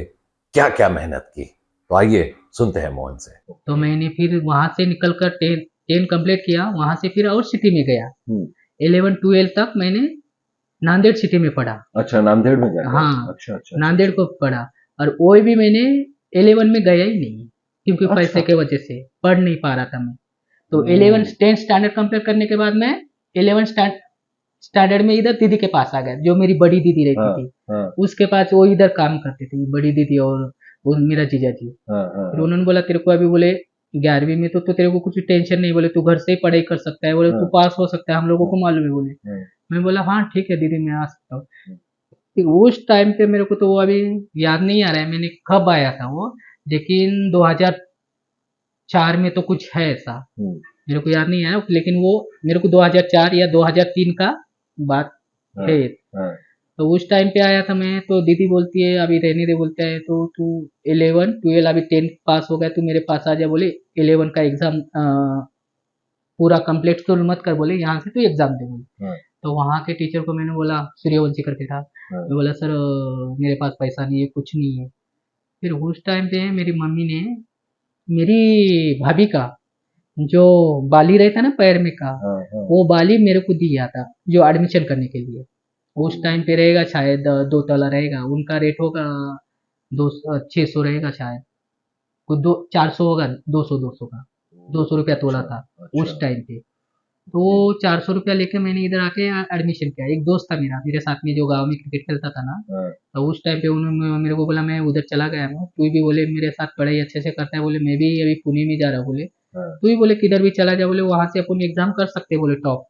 क्या क्या मेहनत की। तो आइए सुनते हैं मोहन से। तो मैंने फिर वहां से निकल कर टेन कंप्लीट किया, वहां से फिर और सिटी में गया। 11-12 तक मैंने नांदेड़ सिटी में पढ़ा। अच्छा, नांदेड़ में जाकर। हाँ, अच्छा अच्छा नांदेड़ को पढ़ा। और वो भी मैंने 11 में गया ही नहीं, क्योंकि अच्छा। पैसे के वजह से पढ़ नहीं पा रहा था मैं। तो हम्म। 10 स्टैंडर्ड कंप्लीट करने के बाद मैं 11 स्टैंडर्ड में इधर दीदी के पास आ गया, जो मेरी बड़ी दीदी रहती थी। हाँ उसके पास वो इधर काम करती थी, बड़ी दीदी और वो मेरा जीजा जी। फिर उन्होंने बोला तेरे को अभी बोले 11वीं में तो तेरे को कुछ टेंशन नहीं बोले, तू घर से ही पढ़ाई कर सकता है बोले, तू पास हो सकता है, हम लोगों को मालूम है बोले। मैं बोला हाँ ठीक है दीदी, मैं आ सकता हूँ। फिर उस टाइम पे मेरे को तो वो अभी याद नहीं आ रहा है मैंने कब आया था वो, लेकिन 2004 में तो कुछ है ऐसा, मेरे को याद नहीं आया, लेकिन वो मेरे को 2004 या 2003 का बात है। तो उस टाइम पे आया था मैं, तो दीदी बोलती है अभी रहने दे, बोलता है तो तू 11 12 अभी 10 पास हो गया, तू मेरे पास आ जा, बोले 11 का एग्जाम पूरा कंप्लीट तो मत कर, बोले यहाँ से तू एग्जाम दे बोले। तो वहाँ के टीचर को मैंने बोला, सूर्यवंशी करके था, मैं बोला सर मेरे पास पैसा नहीं है, कुछ नहीं है। फिर उस टाइम पे मेरी मम्मी ने मेरी भाभी का जो बाली रहता ना पैर में का, वो बाली मेरे को दिया था जो एडमिशन करने के लिए। उस टाइम पे रहेगा शायद 2 तोला रहेगा, उनका रेट होगा 600 रहेगा शायद, कुछ 400 होगा, 200 का, 200 रुपया तोला था उस टाइम पे। तो 400 रुपया लेके मैंने इधर आके एडमिशन किया। एक दोस्त था मेरा मेरे साथ में जो गांव में क्रिकेट खेलता था ना, तो उस टाइम पे उन्होंने मेरे को बोला मैं उधर चला गया हूँ, तू भी बोले मेरे साथ पढ़ाई अच्छे से करता है, बोले मैं भी अभी पुणे में जा रहा हूँ, बोले तू भी बोले किधर भी चला जा, बोले वहां से अपन एग्जाम कर सकते, बोले टॉप,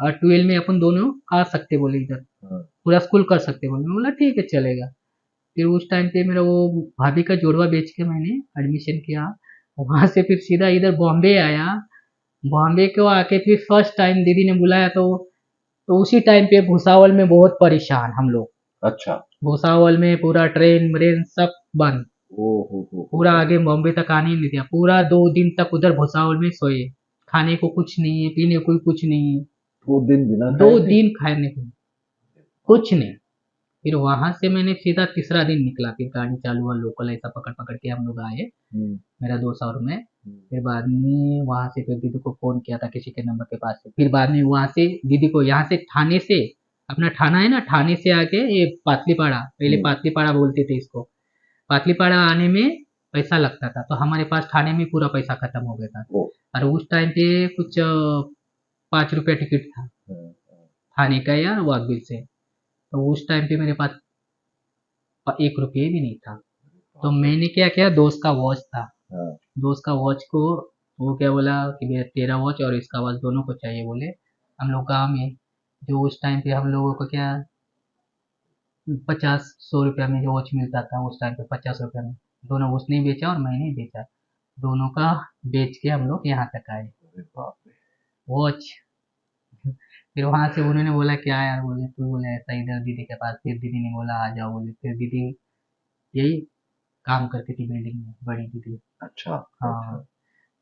और 12 में अपन दोनों आ सकते, बोले इधर पूरा स्कूल कर सकते, बोले। मैं बोला ठीक है चलेगा। फिर उस टाइम पे मेरा वो भाभी का जोड़वा बेच के मैंने एडमिशन किया। वहां से फिर सीधा इधर बॉम्बे आया। बॉम्बे को आके फिर फर्स्ट टाइम दीदी ने बुलाया, तो उसी टाइम पे भुसावल में बहुत परेशान हम लोग। अच्छा। भुसावल में पूरा ट्रेन व्रेन सब बंद, पूरा आगे बॉम्बे तक आने ही नहीं दिया, पूरा 2 दिन तक उधर भुसावल में सोए, खाने को कुछ नहीं है, पीने को कुछ नहीं है, 2 दिन बिना खाए 2 दिन खाने को कुछ नहीं। फिर वहां से मैंने सीधा तीसरा दिन निकला, फिर गाड़ी चालू हुआ, लोकल ऐसा पकड़ पकड़ के हम लोग आए, मेरा दोस्त और मैं। फिर बाद में वहां से फिर दीदी को फोन किया था किसी के नंबर के पास से, फिर बाद में वहां से दीदी को यहाँ से थाने से, अपना थाना है ना, थाने से आके ये पातलीपाड़ा, पहले पातलीपाड़ा बोलते थे इसको, पातलीपाड़ा आने में पैसा लगता था, तो हमारे पास थाने में पूरा पैसा खत्म हो गया था। और उस टाइम पे कुछ 5 रुपया टिकट था थाने का या वाकबिल से। तो उस टाइम पे मेरे पास 1 रुपये भी नहीं था। तो मैंने क्या किया, दोस्त का वॉच था, दोस्त का वॉच को वो क्या बोला कि भैया तेरा वॉच और इसका वॉच दोनों को चाहिए, बोले। हम लोग गाँव में जो उस टाइम पे हम लोगों को क्या 50 100 रुपया में जो वॉच मिलता था उस टाइम पे, 50 रुपया में दोनों, उसने बेचा और मैंने बेचा, दोनों का बेच के हम लोग यहाँ तक आए वॉच। फिर वहां से उन्होंने बोला क्या यार, बोले तू, बोले ऐसा इधर दीदी के पास, फिर दीदी ने बोला आ जाओ, बोले फिर दीदी यही काम करती थी बिल्डिंग में, बड़ी दीदी। अच्छा। हाँ।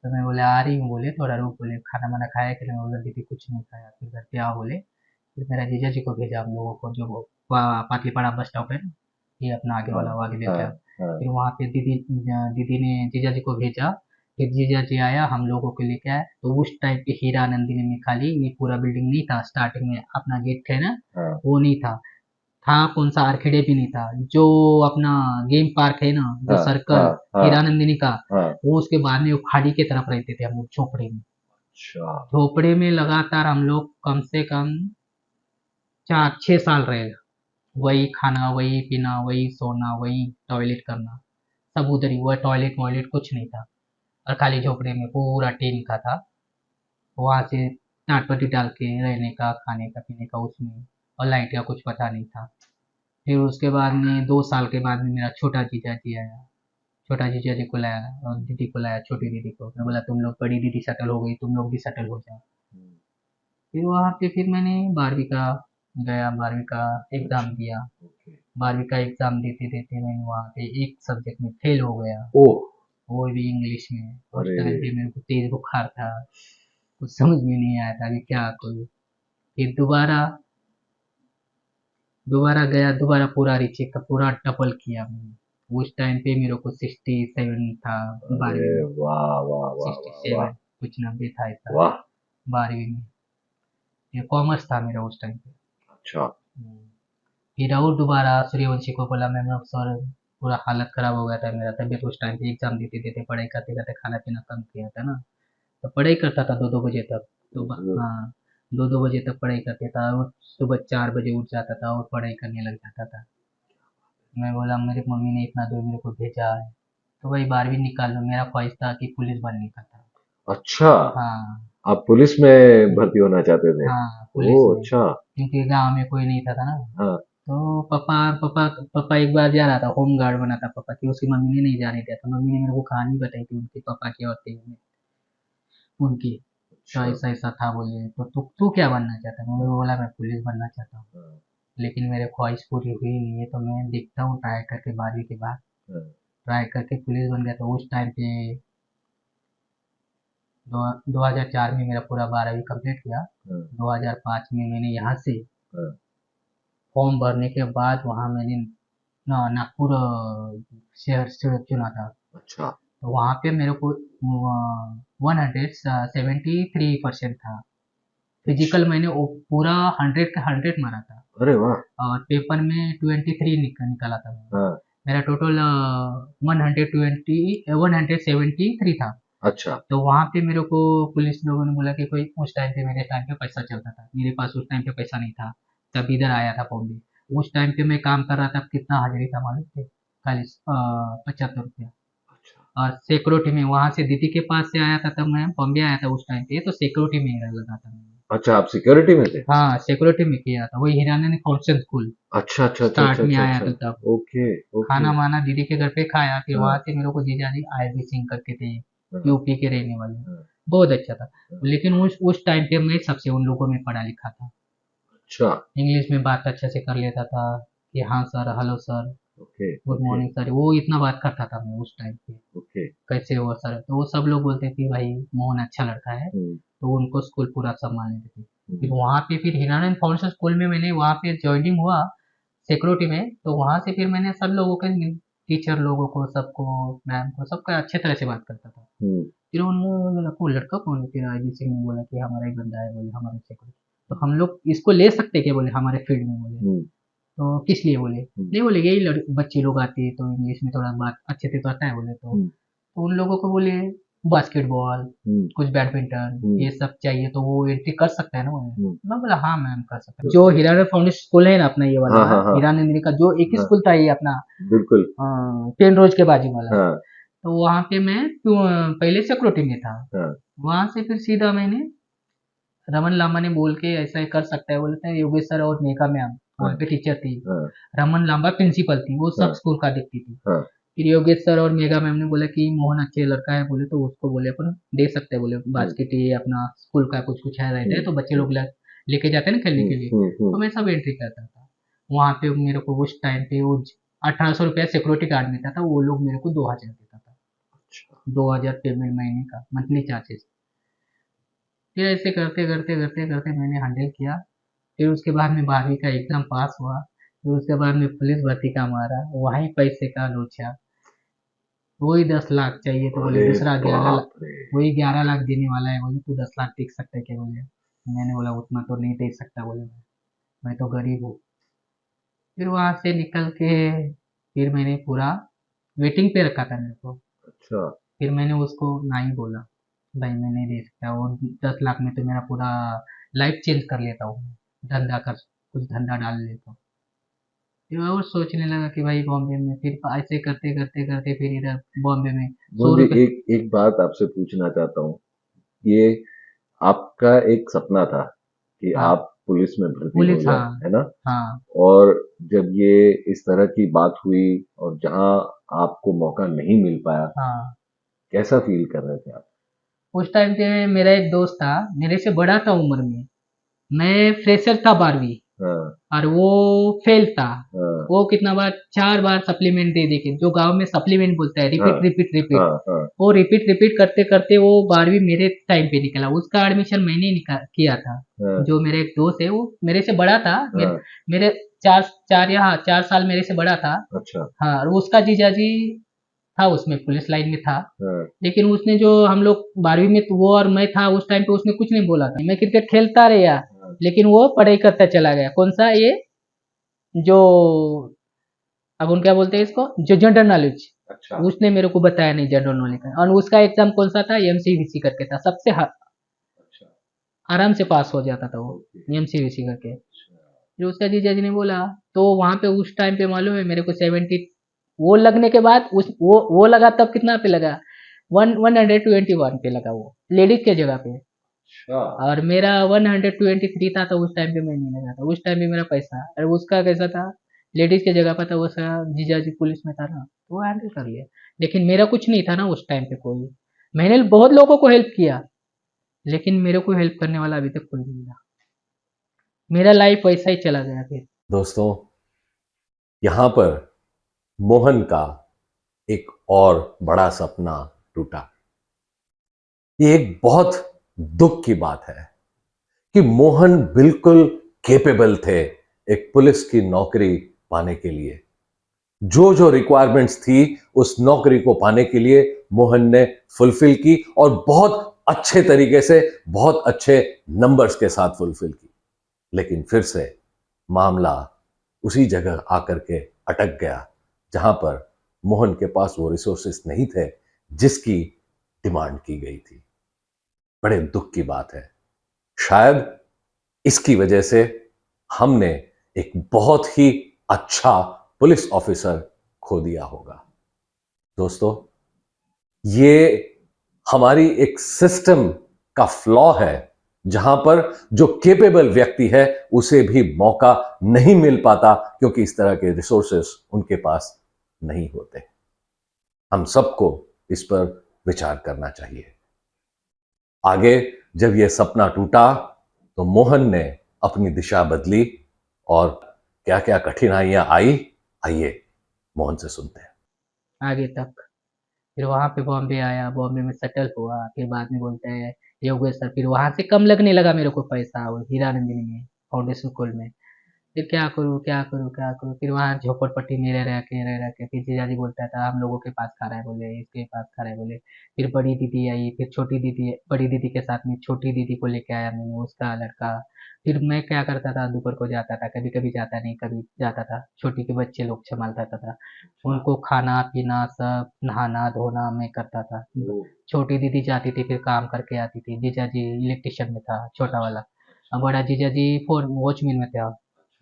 तो मैं बोले आ रही हूँ, बोले थोड़ा रुक, बोले खाना वाना खाया कि नहीं, बोला दीदी कुछ नहीं खाया, फिर घर पे आओ, बोले। फिर मेरा जीजा जी को भेजा हम लोगों को, जो वो पाटलीपाड़ा बस स्टॉप है ना, ये अपना आगे वाला, वो आगे देता है। फिर वहाँ पे दीदी दीदी ने जीजा जी को भेजा। फिर जीजा जी आया, हम लोगों को लेके आया, तो उस टाइम पे हीरा नंदिनी में खाली ये पूरा बिल्डिंग नहीं था, स्टार्टिंग में अपना गेट है ना, वो नहीं था। था कौन सा, आर्किडे भी नहीं था, जो अपना गेम पार्क है ना, जो सर्कल हीरा नंदिनी का, वो उसके बाद में वो खाड़ी के तरफ रहते थे हम लोग झोपड़े में। अच्छा। झोपड़े में लगातार हम लोग कम से कम 4 6 साल रहे, वही खाना वही पीना वही सोना वही टॉयलेट करना, सब उधर ही, वह टॉयलेट वॉयलेट कुछ नहीं था, और खाली झोपड़े में पूरा टीन का था। वहां से टाट पट्टी डाल के रहने का, खाने का पीने का उसमें, और लाइट का कुछ पता नहीं था। फिर उसके बाद में 2 साल के बाद में मेरा छोटा जीजा जी आया, छोटा जीजा जी को लाया और दीदी को लाया, छोटी दीदी को, मैं बोला तुम लोग, बड़ी दीदी सेटल हो गई, तुम लोग भी सेटल हो जाओ। फिर वहाँ पे फिर मैंने 12वीं का गया, 12वीं का एग्ज़ाम दिया। 12वीं का एग्ज़ाम देते देते मैंने वहाँ पे एक सब्जेक्ट में फेल हो गया, ओह, वो भी इंग्लिश में। उस टाइम पे मेरे को तेज बुखार था, कुछ समझ में नहीं आया था कि क्या करूँ। फिर दोबारा दोबारा गया, दोबारा पूरा रीचेक का पूरा डबल किया मैंने। उस टाइम पे मेरे को 67 था, 12वीं में। वाह वाह वाह 67 कुछ 90 था ऐसा, वाह। 12वीं में ये कॉमर्स था मेरा उस टाइम पे। अच्छा। फिर और दोबारा सूर्यवंशी को बोला मैं सर, पूरा हालत खराब हो गया था मेरा, तबीयत उस टाइम पे एग्जाम देते देते पढ़ाई करते करते खाना पीना कम किया था ना, तो पढ़ाई करता था 2 2 बजे तक, तो हाँ 2 2 बजे तक पढ़ाई करते था, और सुबह 4 बजे उठ जाता था और पढ़ाई करने लग जाता था। मैं बोला मेरी मम्मी ने इतना दूर मेरे को भेजा है, तो वही 12वीं निकाल लो, मेरा ख्वाहिश था कि पुलिस बनने का था। अच्छा। हाँ, आप पुलिस में भर्ती होना चाहते थे? हाँ पुलिस ओह में, अच्छा। क्योंकि गांव में कोई नहीं था ना। हाँ। तो पापा पापा पापा एक बार जा रहा था, होम गार्ड बना था पापा की, उसकी मम्मी ने नहीं जाने दिया, तो मम्मी ने मेरे को कहानी बताई थी उनके पापा की और उनकी। तो अच्छा। ऐसा ऐसा था बोले, तो तू क्या बनना चाहता है? मैंने बोला मैं पुलिस बनना चाहता हूँ, हाँ। लेकिन मेरे ख्वाहिश पूरी हुई नहीं है, तो मैं देखता हूँ ट्राई करके 12वीं के बाद हाँ। ट्राई करके पुलिस बन गया। तो उस टाइम पे 2004 में मेरा पूरा 12वीं कंप्लीट किया। हाँ। 2005 में मैंने यहाँ से हाँ। फॉर्म भरने के बाद वहाँ मैंने नागपुर शहर से चुना था। अच्छा। तो वहाँ पे मेरे को 173% था। फिजिकल मैंने पूरा 100 का 100 मारा था, अरे वाह। और पेपर में 23 निकाला था मैंने। हाँ। मेरा टोटल 173 था। अच्छा। तो वहाँ पे मेरे को पुलिस लोगों ने बोला कि कोई, उस टाइम पे मेरे टाइम पे पैसा चलता था, मेरे पास उस टाइम पे पैसा नहीं था, तब इधर आया था बॉम्बे। उस टाइम पे मैं काम कर रहा था, कितना हाजिरी था मालूम थे? 75 रुपया। अच्छा। और सिक्योरिटी में वहाँ से दीदी के पास से आया था, तब मैं बॉम्बे आया था उस टाइम पे, तो सिक्योरिटी में लगा था मैंने। अच्छा, आप सिक्योरिटी में थे? हाँ सिक्योरिटी में किया था, वही हिरानंद फाउंडेशन स्कूल अच्छा अच्छा अच्छा स्टार्ट अच्छा में अच्छा आया अच्छा। था तब। ओके। ओके। खाना वाना दीदी के घर पे खाया, फिर हाँ। वहां से मेरे को जीजाजी आईबी सिंह करके थे, हाँ। यूपी के रहने वाले, हाँ। बहुत अच्छा था। हाँ। लेकिन उस टाइम पे मैं सबसे उन लोगों में पढ़ा लिखा था, अच्छा। इंग्लिश में बात अच्छे से कर लेता था, कि हाँ sir, hello sir, okay. Good okay. Morning sir, वो इतना बात करता था मैं उस टाइम पे। ओके। कैसे हो सर? तो वो सब लोग बोलते थे भाई मोहन अच्छा लड़का है, हम्म। तो उनको स्कूल पूरा सम्मान लेते थे। फिर हम्म। वहाँ पे फिर हिरानंद फाउंडेशन स्कूल में मैंने वहाँ पे ज्वाइनिंग हुआ सिक्योरिटी में। तो वहाँ से फिर मैंने सब लोगों के, टीचर लोगों को, सबको, मैम को, सबका अच्छे तरह से बात करता था। हम्म। फिर उन्होंने बोला वो लड़का कौन है? फिर अजीत सिंह ने बोला कि हमारा एक बंदा है, बोले हमारे सिक्योरिटी, तो हम लोग इसको ले सकते क्या? बोले हमारे फील्ड में। बोले हम्म। तो किस लिए? बोले हम्म। नहीं, बोले यही बच्चे लोग आते हैं तो इंग्लिश में थोड़ा बात अच्छे से तो आता है, बोले हम्म। तो उन लोगों को बोले बास्केटबॉल, हम्म। कुछ बैडमिंटन, हम्म। ये सब चाहिए, तो वो एंट्री कर सकता है ना? बोले। हम्म। मैं बोला हाँ मैम कर सकता है। जो हीरानंद फाउंडेशन स्कूल है ना अपना, ये वाला हाँ हाँ हाँ। हीरानंद का जो एक ही हाँ। स्कूल था ये अपना, बिल्कुल। पेन रोज के बाजू वाला। हाँ। तो वहाँ पे मैं पहले सिक्योरिटी में था। हाँ। वहां से फिर सीधा मैंने, रमन लांबा ने बोल के ऐसा ही कर सकता है, बोलते हैं योगेश सर और मेघा मैम हाँ। वहाँ पे टीचर थी। हाँ। रमन लांबा प्रिंसिपल थी, वो सब हाँ। स्कूल का देखती थी। हाँ। फिर योगेश सर और मेघा मैम ने बोला कि मोहन अच्छे लड़का है, बोले तो उसको बोले अपन दे सकते हैं, बोले हम्म। बास्केट ये अपना स्कूल का कुछ कुछ है रहता है, हम्म। तो बच्चे हम्म। लोग लेके जाते हैं ना खेलने के लिए। तो हम्म। मैं सब एंट्री करता था वहाँ पे। मेरे को उस टाइम पे वो 1800 रुपया सिक्योरिटी गार्ड मिलता था, वो लोग मेरे को 2000 देता था। अच्छा। 2000 पेमेंट महीने का, मंथली चार्जेस। फिर ऐसे करते करते करते करते मैंने हैंडल किया। फिर उसके बाद में 12वीं का एग्जाम पास हुआ। फिर उसके बाद में पुलिस भर्ती का मारा, वहीं पैसे का लोचा। वही 10 लाख चाहिए, तो बोले अरे दूसरा 11 लाख, बाप रे। वही 11 लाख देने वाला है, बोले तू 10 लाख देख सकता है क्या? बोले मैंने बोला उतना तो नहीं दे सकता, बोले मैं तो गरीब हूँ। फिर वहां से निकल के फिर मैंने पूरा वेटिंग पे रखा था मेरे को। अच्छा। फिर मैंने उसको नहीं बोला, भाई मैं नहीं दे सकता, वो 10 लाख में तो मेरा पूरा लाइफ चेंज कर लेता हूँ, धंधा कर, कुछ धंधा डाल लेता हूँ। फिर मैं और सोचने लगा कि भाई बॉम्बे में, फिर ऐसे करते करते करते फिर इधर बॉम्बे में सौ मोहन जी, रुपये एक एक बात आपसे पूछना चाहता हूँ। ये आपका एक सपना था कि हाँ आप पुलिस में भर्ती हो पुलिस, जाए, हाँ है ना? हाँ और जब ये इस तरह की बात हुई और जहां आपको मौका नहीं मिल पाया, हाँ। कैसा फील कर रहे थे आप? उस टाइम पे मेरा एक दोस्त था, मेरे से बड़ा था उम्र में, मैं फ्रेशर था 12वीं, हाँ। और वो फेल था। हाँ। वो कितना बार, 4 बार सप्लीमेंट दे दे के, जो गांव में सप्लीमेंट बोलता है, हाँ। रिपीट रिपीट रिपीट, हाँ। हाँ। वो रिपीट रिपीट करते करते वो 12वीं मेरे टाइम पे निकला। उसका एडमिशन मैंने किया था। हाँ। जो मेरे एक दोस्त है, वो मेरे से बड़ा था, हाँ। मेरे 4 साल मेरे से बड़ा था। अच्छा। हाँ, और उसका जीजाजी था उसमें, पुलिस लाइन में था। हाँ। लेकिन उसने जो, हम लोग 12वीं में, तो वो और मैं था उस टाइम पे, उसने कुछ नहीं बोला था, मैं क्रिकेट खेलता रहा, हाँ। लेकिन वो पढ़ाई करता चला गया। कौन सा ये, जो अब उन क्या बोलते हैं इसको, जो जनरल नॉलेज, अच्छा। उसने मेरे को बताया नहीं जनरल नॉलेज का। और उसका एग्जाम कौन सा था, एमसीवीसी करके था, सबसे अच्छा। आराम से पास हो जाता था वो, ओके। एमसीवीसी करके। अच्छा। जो उसका जीजा जी ने बोला, तो वहां पे उस टाइम पे मालूम है मेरे को 70, वो लगने के बाद उस वो लगा तब कितना पे लगा, 121 पे लगा, वो लेडीज के जगह पे। अच्छा। और मेरा 123 था, तो उस टाइम पे मैं नहीं लगा था, उस टाइम पे मेरा पैसा, और उसका कैसा था, लेडीज के जगह पर था वो, जीजा जी पुलिस में था ना, तो वो हैंडल कर लिया। लेकिन मेरा कुछ नहीं था ना उस टाइम पे कोई। मैंने बहुत लोगों को हेल्प किया, लेकिन मेरे को हेल्प करने वाला अभी तक कोई नहीं मिला। मेरा लाइफ वैसा ही चला गया फिर। दोस्तों, यहां पर मोहन का एक और बड़ा सपना टूटा। ये एक बहुत दुख की बात है कि मोहन बिल्कुल केपेबल थे एक पुलिस की नौकरी पाने के लिए। जो जो रिक्वायरमेंट्स थी उस नौकरी को पाने के लिए मोहन ने फुलफिल की, और बहुत अच्छे तरीके से, बहुत अच्छे नंबर्स के साथ फुलफिल की। लेकिन फिर से मामला उसी जगह आकर के अटक गया जहां पर मोहन के पास वो रिसोर्सेस नहीं थे जिसकी डिमांड की गई थी। बड़े दुख की बात है। शायद इसकी वजह से हमने एक बहुत ही अच्छा पुलिस ऑफिसर खो दिया होगा। दोस्तों, ये हमारी एक सिस्टम का फ्लॉ है जहां पर जो केपेबल व्यक्ति है उसे भी मौका नहीं मिल पाता, क्योंकि इस तरह के रिसोर्सेस उनके पास नहीं होते। हम सबको इस पर विचार करना चाहिए। आगे जब यह सपना टूटा तो मोहन ने अपनी दिशा बदली, और क्या क्या कठिनाइयां आई, आइए मोहन से सुनते हैं। आगे तक फिर वहाँ पे बॉम्बे आया, बॉम्बे में सेटल हुआ, फिर बाद में बोलते हैं योगेश्वर, फिर वहाँ से कम लगने लगा मेरे को पैसा, वो हीरानंदिनी में, फाउंडेशन स्कूल में। फिर क्या करूँ, क्या करूँ, क्या करूँ, फिर वहाँ झोपड़पट्टी में रह रह के फिर जीजाजी बोलता था हम लोगों के पास खा रहा है बोले, इसके पास खा रहा है बोले। फिर बड़ी दीदी आई, फिर छोटी दीदी, बड़ी दीदी के साथ में छोटी दीदी को लेके आया मैंने, उसका लड़का। फिर मैं क्या करता था, दोपहर को जाता था, कभी कभी जाता नहीं, कभी जाता था, छोटी के बच्चे लोग संभालता था, उनको खाना पीना सब, नहाना धोना मैं करता था। छोटी दीदी जाती थी, फिर काम करके आती थी। जीजा जी इलेक्ट्रिशियन में था, छोटा वाला। और बड़ा जीजा जी फोर वॉचमैन में था,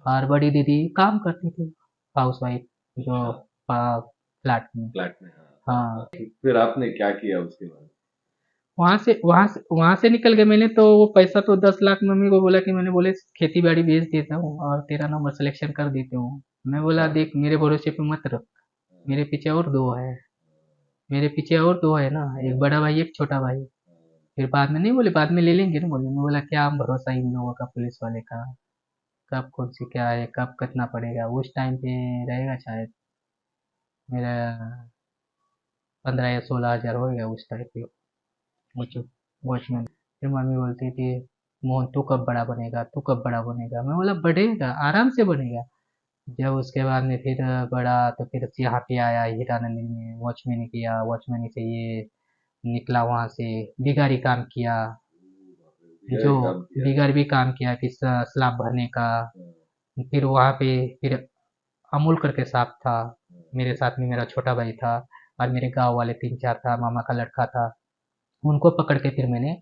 और बड़ी दीदी काम करती थी, हाउस वाइफ, जो फ्लैट में। फ्लैट में, हाँ। फिर आपने क्या किया उसके बाद? वहां से निकल गए मैंने, तो वो पैसा तो 10 लाख मम्मी को बोला कि मैंने बोले खेती बाड़ी बेच देता हूँ और तेरा नंबर सिलेक्शन कर देती हूँ। मैं बोला देख मेरे भरोसे पे मत रख, मेरे पीछे और दो है, मेरे पीछे और दो है ना, एक बड़ा भाई एक छोटा भाई। फिर बाद में नहीं बोले, बाद में ले लेंगे ना बोले। मैं बोला क्या भरोसा इन लोगों का, पुलिस वाले का, कब कौन सी क्या है, कब कितना पड़ेगा। उस टाइम पे रहेगा शायद मेरा 15 या 16 हज़ार हो गया उस टाइम पे वॉचमैन। फिर मम्मी बोलती थी मोहन तू कब बड़ा बनेगा, तू कब बड़ा बनेगा। मैं बोला बढ़ेगा, आराम से बनेगा। जब उसके बाद में फिर बड़ा, तो फिर यहाँ पे आया हीरानंदी में, वॉचमैन किया, वॉचमैन से ये निकला वहाँ से, बिगाड़ी काम किया, जो बिगाड़ भी काम किया कि स्लैब भरने का। फिर वहाँ पे फिर अमूल करके साहब था, मेरे साथ में मेरा छोटा भाई था, और मेरे गांव वाले 3 4 था, मामा का लड़का था। उनको पकड़ के फिर मैंने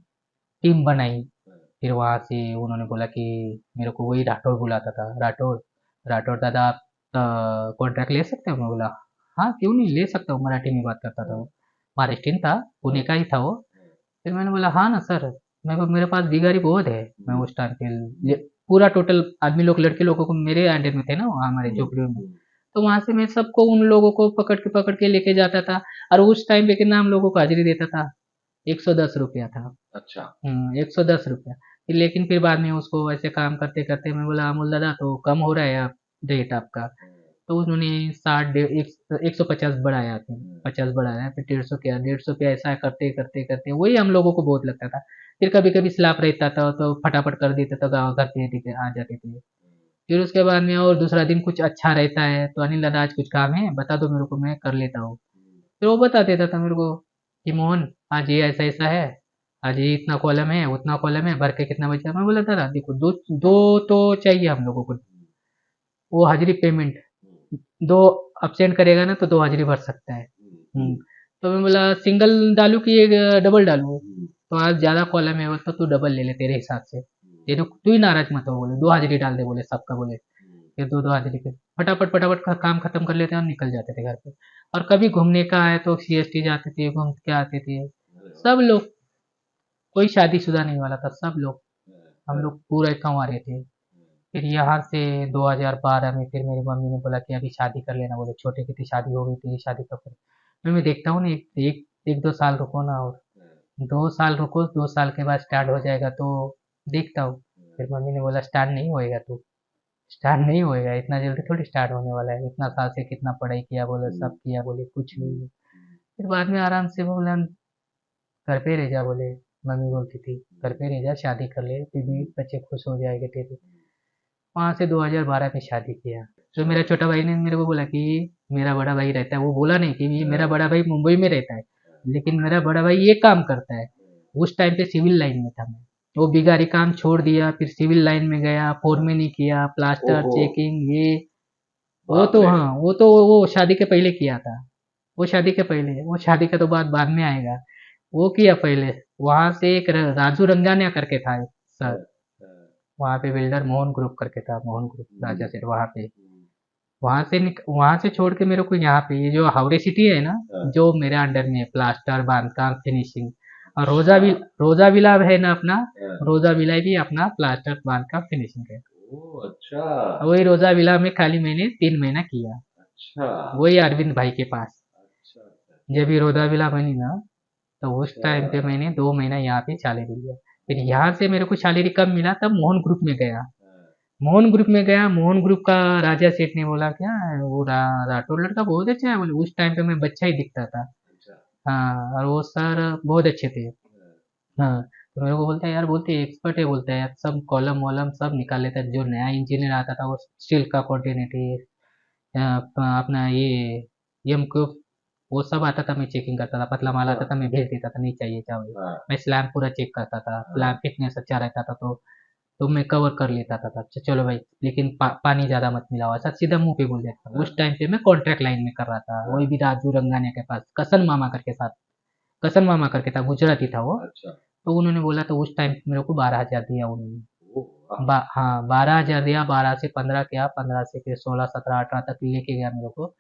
टीम बनाई। फिर वहाँ से उन्होंने बोला कि मेरे को वही राठौड़ बुलाता था, राठौड़, राठौड़ दादा आप कॉन्ट्रैक्ट ले सकते हो। मैं बोला हाँ क्यों नहीं, ले सकता हूँ, मराठी में बात करता था वो, महाराष्ट्रीयन था, पुणे का ही था वो। फिर मैंने बोला हाँ ना सर, मेरे पास बिगाड़ी बहुत है। मैं उस टाइम पे पूरा टोटल आदमी लोग, लड़के लोगों को मेरे अंडर में थे ना वहाँ हमारे झोपड़ियों में। तो वहाँ से मैं सबको, उन लोगों को पकड़ के लेके जाता था। और उस टाइम पे कितना हम लोगों को हाजिरी देता था, 110 रुपया था। अच्छा। 110 रुपया। फिर लेकिन फिर बाद में उसको वैसे काम करते करते मैं बोला अमूल दादा तो कम हो रहा है आप रेट आपका। तो उन्होंने 60 150 बढ़ाया, फिर 50 बढ़ाया, फिर 150 किया, 150 पे ऐसा करते करते करते वही हम लोगों को बहुत लगता था। फिर कभी कभी स्लैब रहता था तो फटाफट कर देते तो गाँव घर पे आ जाते थे। फिर उसके बाद में और दूसरा दिन कुछ अच्छा रहता है तो अनिल दादा आज कुछ काम है बता दो मेरे को, मैं कर लेता हूँ। फिर वो बता देता था मेरे को कि मोहन आज ये ऐसा ऐसा है, आज ये इतना कॉलम है उतना कॉलम है, भर के कितना बचा। मैं बोला दादा देखो दो दो तो चाहिए हम लोगों को, वो हाजिरी पेमेंट, दो अपसेंट करेगा ना तो दो हाजिरी भर सकता है। तो मैं बोला सिंगल डालू कि एक डबल डालू। तो आज ज़्यादा कॉलम है तो तू डबल ले ले तेरे हिसाब से, तेरे तू ही नाराज मत हो बोले, दो हाजिरी डाल दे बोले सबका बोले। फिर दो दो हाजिरी के फटाफट फटाफट का काम खत्म कर लेते हैं और निकल जाते थे घर पे। और कभी घूमने का है तो सीएसटी जाते थे, घूम के आते थे सब लोग। कोई शादीशुदा नहीं वाला था, सब लोग, हम लोग पूरे कंवारे थे। फिर यहाँ से 2012 में फिर मेरी मम्मी ने बोला कि अभी शादी कर लेना, बोले छोटे की थी शादी हो गई, तेरी शादी कब करें। फिर मैं देखता हूँ ना, एक दो साल रुको ना, और 2 साल रुको, 2 साल के बाद स्टार्ट हो जाएगा तो देखता हूँ। फिर मम्मी ने बोला स्टार्ट नहीं होएगा, तू स्टार्ट नहीं होएगा, इतना जल्दी थोड़ी स्टार्ट होने वाला है, इतना साल से कितना पढ़ाई किया, बोले सब किया, बोले कुछ नहीं है। फिर बाद में आराम से बोला घर पे रह जा, बोले मम्मी बोलती थी घर पे रह जा, शादी कर ले, बीवी बच्चे खुश हो जाएंगे तेरे। वहाँ से 2012 में शादी किया। तो मेरा छोटा भाई ने मेरे को बोला कि मेरा बड़ा भाई रहता है, वो बोला नहीं कि ये मेरा बड़ा भाई मुंबई में रहता है, लेकिन मेरा बड़ा भाई ये काम करता है। उस टाइम पे सिविल लाइन में था मैं, वो बिगाड़ी काम छोड़ दिया, फिर सिविल लाइन में गया, फोरमैनी किया, प्लास्टर ओहो, चेकिंग ये। वो बाप तो रे। हाँ, वो तो वो शादी के पहले किया था। वो शादी के पहले, वो शादी का तो बात बाद में आएगा। वो किया पहले। वहां से एक राजू रंगानिया करके था एक सर, वहाँ पे बिल्डर मोहन ग्रुप करके था, मोहन ग्रुप राजा सेठ, वहाँ पे। वहां से छोड़ के मेरे को यहाँ पे ये जो हावड़े सिटी है ना, जो मेरे अंडर में है, प्लास्टर बांधकाम फिनिशिंग, और रोजा विला है ना अपना, रोजा विला भी अपना प्लास्टर बांधकाम फिनिशिंग है। ओह, अच्छा। वही रोजा विला में खाली मैंने 3 महीना किया, अच्छा। वही अरविंद भाई के पास। अच्छा। जब ये रोजा विला बनी ना, तो उस टाइम पे मैंने 2 महीना यहाँ पे सैलरी लिया। फिर यहाँ से मेरे को सैलरी कब मिला, तब मोहन ग्रुप में गया। मोहन ग्रुप में गया, मोहन ग्रुप का राजा सेठ ने बोला क्या वो राठौर लड़का बहुत अच्छा है, बोले उस टाइम पे मैं बच्चा ही दिखता था। हाँ, और वो सर बहुत अच्छे थे। हाँ, तो मेरे को बोलता है यार, बोलते एक्सपर्ट है, बोलता है यार सब कॉलम वॉलम सब निकाल लेता है, जो नया इंजीनियर आता था वो स्टील का कोऑर्डिनेटर, अपना ये एम क्यूब, वो सब आता था, मैं चेकिंग करता था, पतला माल आता था मैं भेज देता था, नहीं चाहिए चावल। मैं स्लैब पूरा चेक करता था, स्लैब फिटनेस अच्छा रहता था तो मैं कवर कर लेता था। चलो भाई, लेकिन पानी ज्यादा मत मिलाओ, ऐसा सीधा मुंह पे बोल देता था। उस टाइम पे मैं कॉन्ट्रैक्ट लाइन में कर रहा था, वही भी राजू रंगानिया के पास, कसन मामा करके साथ, कसन मामा करके था, गुजराती था वो। तो उन्होंने बोला, तो उस टाइम मेरे को 12,000 दिया उन्होंने। हाँ, 12,000 दिया, 12 से 15 किया, 15 से फिर 16 17 18 तक लेके गया मेरे को।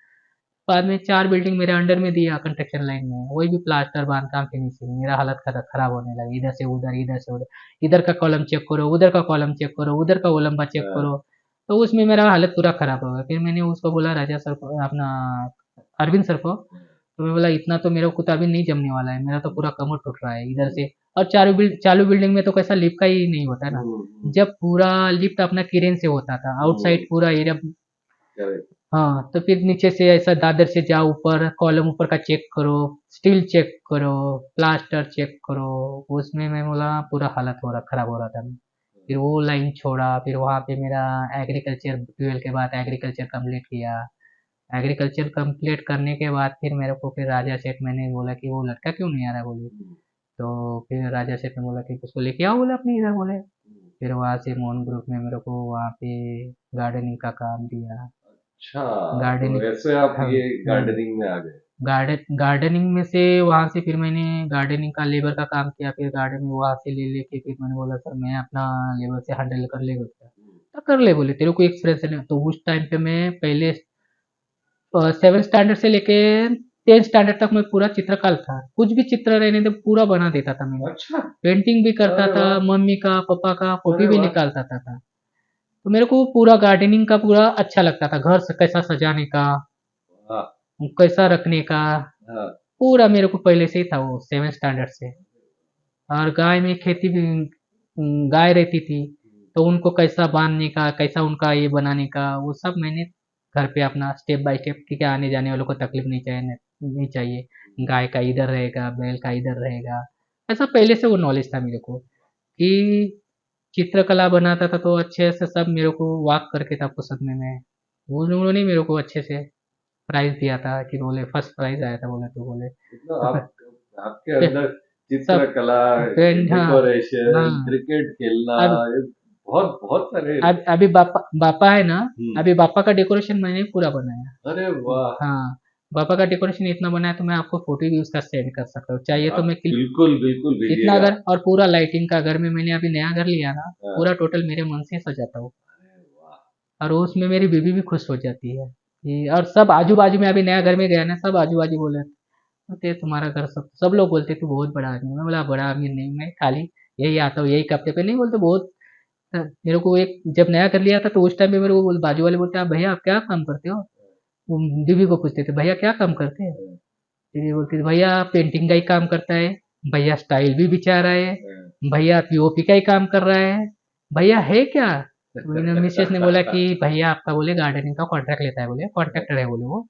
बाद में 4 बिल्डिंग मेरे अंडर में दिया कंस्ट्रक्शन लाइन में, वही भी प्लास्टर बांधकाम फिनिशिंग। मेरा हालत खराब होने लगी, इधर से उधर, इधर से उधर, इधर का कॉलम चेक करो, उधर का कॉलम चेक करो, उधर का वो लंबा चेक करो। तो उसमें मेरा हालत पूरा खराब हो गया। फिर मैंने उसको बोला राजा सर को, अपना अरविंद सर को, तो मैं बोला इतना तो मेरे को तो अभी नहीं जमने वाला है, मेरा तो पूरा कमर टूट रहा है इधर से। और चालू बिल्डिंग में तो कैसा लिफ्ट का ही नहीं होता है ना, जब पूरा लिफ्ट अपना किरेन से होता था, आउटसाइड पूरा एरिया। हाँ, तो फिर नीचे से ऐसा दादर से जाओ ऊपर, कॉलम ऊपर का चेक करो, स्टील चेक करो, प्लास्टर चेक करो। उसमें मैं बोला पूरा हालत हो रहा खराब हो रहा था। फिर वो लाइन छोड़ा, फिर वहाँ पे मेरा एग्रीकल्चर, 12 के बाद एग्रीकल्चर कंप्लीट किया। एग्रीकल्चर कंप्लीट करने के बाद फिर मेरे को फिर राजा सेठ, मैंने बोला कि वो लड़का क्यों नहीं आ रहा, बोले। तो फिर राजा सेठ ने बोला कि उसको लेके आओ, बोले अपने इधर, बोले। फिर वहाँ से मोहन ग्रुप में मेरे को वहाँ पे गार्डनिंग का काम दिया। अच्छा, तो गार्डनिंग, ऐसे आप हाँ, ये गार्डनिंग में आ गए। गार्डनिंग में से वहाँ से फिर मैंने गार्डनिंग का लेबर का काम किया। फिर गार्डन में वहाँ से ले लेके फिर मैंने बोला सर मैं अपना लेबर से हैंडल कर लेगा क्या, तो कर ले, बोले तेरे को एक्सपीरियंस है ना। तो उस टाइम पे मैं पहले 7 स्टैंडर्ड से लेके 10 स्टैंडर्ड तक मैं पूरा चित्रकार था, कुछ भी चित्र रहने दे पूरा बना देता था मैं। अच्छा। पेंटिंग भी करता अरे था, वाह। मम्मी का पापा का फोटो अरे भी वाह। निकालता था। तो मेरे को पूरा गार्डनिंग का पूरा अच्छा लगता था, घर से कैसा सजाने का, हाँ। कैसा रखने का, हाँ। पूरा मेरे को पहले से ही था वो 7 स्टैंडर्ड से। और गाय में खेती भी, गाय रहती थी, तो उनको कैसा बांधने का, कैसा उनका ये बनाने का, वो सब मैंने घर पे अपना स्टेप बाय स्टेप, क्योंकि आने जाने वालों को तकलीफ नहीं चाहिए। गाय का इधर रहेगा, बैल का इधर रहेगा, ऐसा पहले से वो नॉलेज था मेरे को। कि चित्रकला बनाता था तो अच्छे से सब मेरे को वॉक करके था पुस्तक में मैं। उन्होंने मेरे को अच्छे से प्राइज दिया था, कि बोले फर्स्ट प्राइज आया था, बोले तो बोले मतलब तो आप आपके फिर अंदर सब चित्रकला, फ्रेंड, हाँ डेकोरेशन, हाँ। क्रिकेट खेलना, अब ये बहुत बहुत सारे। अभी बापा बापा है ना, हम्म। अभी बापा का डेकोरेशन मैंने पूरा बनाया। अरे वाह। हाँ, पापा का डेकोरेशन इतना बनाया, तो मैं आपको फोटो भी उसका सेंड कर सकता हूँ, चाहिए तो आप मैं बिल्कुल बिल्कुल इतना भेजिएगा। अगर, और पूरा लाइटिंग का, घर में मैंने अभी नया घर लिया ना, हाँ। पूरा टोटल मेरे मन से सजाता हूँ। अरे वाह। और उसमें मेरी बीबी भी खुश हो जाती है, कि और सब आजू बाजू में, अभी नया घर में गया ना, सब आजू बाजू बोले बोलते तुम्हारा घर सब सब लोग बोलते तू बहुत बड़ा आदमी है। मैं बोला बड़ा आदमी नहीं, मैं खाली यही आता हूँ यही कपड़े पे नहीं बोलते बहुत। मेरे को एक जब नया कर लिया था तो उस टाइम पे मेरे को बाजू वाले बोलते आप भैया आप क्या काम करते हो। वो दीदी को पूछते थे भैया क्या काम करते हैं। दीदी बोलती थी भैया पेंटिंग का ही काम करता है, भैया स्टाइल भी बिछा रहा है, भैया पीओपी का ही काम कर रहा है, भैया है क्या। तो मिसेस ने बोला कि भैया आपका बोले गार्डनिंग का कॉन्ट्रैक्ट लेता है, बोले कॉन्ट्रैक्टर है बोले वो,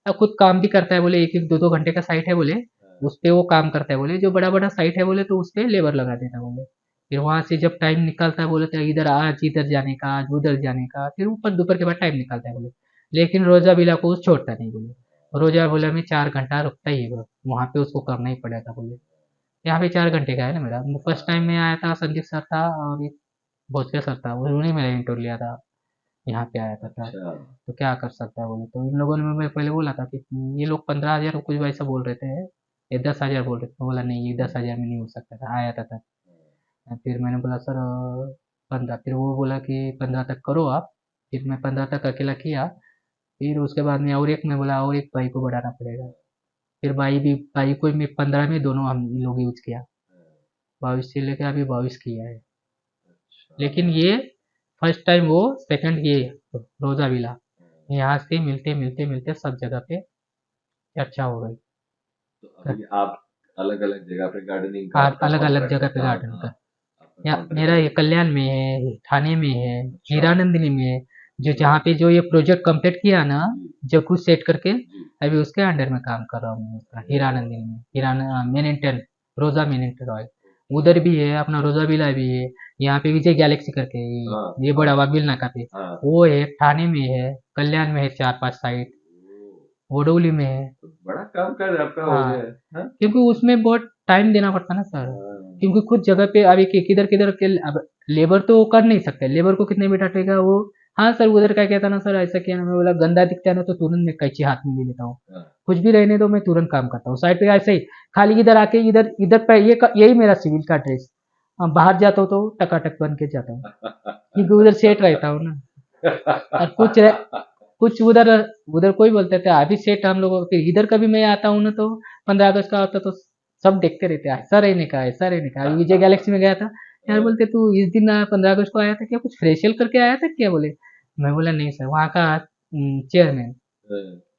अब खुद काम भी करता है बोले, एक एक दो दो घंटे का साइट है बोले, उस पे वो काम करता है बोले, जो बड़ा बड़ा साइट है बोले तो उस पे लेबर लगा देता है बोले। फिर वहां से जब टाइम निकलता है बोले तो इधर आज इधर जाने का आज उधर जाने का, फिर ऊपर दोपहर के बाद टाइम निकलता है बोले। लेकिन रोजा बिला को उस छोड़ता नहीं बोले, रोजा बोला मैं 4 घंटा रुकता ही है वहां पे, उसको करना ही पड़ेगा बोले। यहाँ पे 4 घंटे का है ना मेरा। फर्स्ट टाइम में आया था संदीप सर था और एक भोसले सर था, उन्होंने मेरा इंटरव्यू लिया था, यहाँ पे आया था तब। अच्छा। तो क्या कर सकता है बोले, तो इन लोगों ने मैं पहले बोला था कि ये लोग 15,000 कुछ वैसा बोल रहे थे, ये 10,000 बोल रहे थे। मैं बोला नहीं ये 10,000 में नहीं हो सकता था, आया था तब। फिर मैंने बोला सर 15, फिर वो बोला कि 15 तक करो आप। फिर मैं 15 तक अकेला किया। फिर उसके बाद में और एक मैं बोला और एक भाई को बढ़ाना पड़ेगा। फिर भाई को मैं 15 में दोनों हम लोग यूज किया, 22 से लेकर अभी 22 किया है। लेकिन ये फर्स्ट टाइम वो सेकंड ये रोजा विला, यहाँ से मिलते मिलते मिलते सब जगह पे चर्चा हो गई। तो अभी आप अलग अलग जगह पे गार्डनिंग का आपका अलग अलग कॉन्ट्रैक्ट जगह पे कहाँ गार्डन कहाँ का, आपका या कॉन्ट्रैक्ट मेरा ये है? कल्याण में है, थाने में है, अच्छा। हीरानंदिनी में है। जो जहाँ पे जो ये प्रोजेक्ट कंप्लीट किया ना, जी जो कुछ सेट करके, जी। अभी उसके अंडर में काम कर रहा हूँ मैं उसका, हीरानंदिनी में, मेन रोजा मेन रॉय। उधर भी है अपना रोजा विला भी है। यहाँ पे विजय गैलेक्सी करके हाँ ये बड़ा हाँ वाबिल नाका पे, हाँ। वो है थाने में है, कल्याण में है 4-5 साइट, ओ, वडोली में है। तो बड़ा काम कर आपका हो हाँ, गया है। हाँ? क्योंकि उसमें बहुत टाइम देना पड़ता ना सर। हाँ, क्योंकि कुछ जगह पे अभी किधर किधर के अब लेबर तो कर नहीं सकते, लेबर को कितने में डांटेगा वो। हाँ सर उधर क्या कहता ना सर ऐसा किया ना, मैं बोला गंदा दिखता है ना तो तुरंत मैं कैंची हाथ में ले लेता हूँ, हाँ। कुछ भी रहने दो मैं तुरंत काम करता हूँ साइड पे ऐसे ही। खाली इधर आके इधर इधर पे यही मेरा सिविल का ड्रेस, बाहर जाता हूँ तो टकाटक बन के जाता हूँ, क्योंकि उधर सेट रहता हूँ ना। और कुछ उधर उधर कोई बोलते थे अभी सेट हम लोग, फिर इधर कभी मैं आता हूँ ना तो 15 अगस्त का होता तो सब देखते रहते हैं, ऐसा रहने का ऐसा रहने का। अभी विजय गैलेक्सी में गया था, यार बोलते तू इस दिन 15 अगस्त को आया था क्या, कुछ फेशियल करके आया था क्या बोले। मैं बोला नहीं सर, वहाँ का चेयरमैन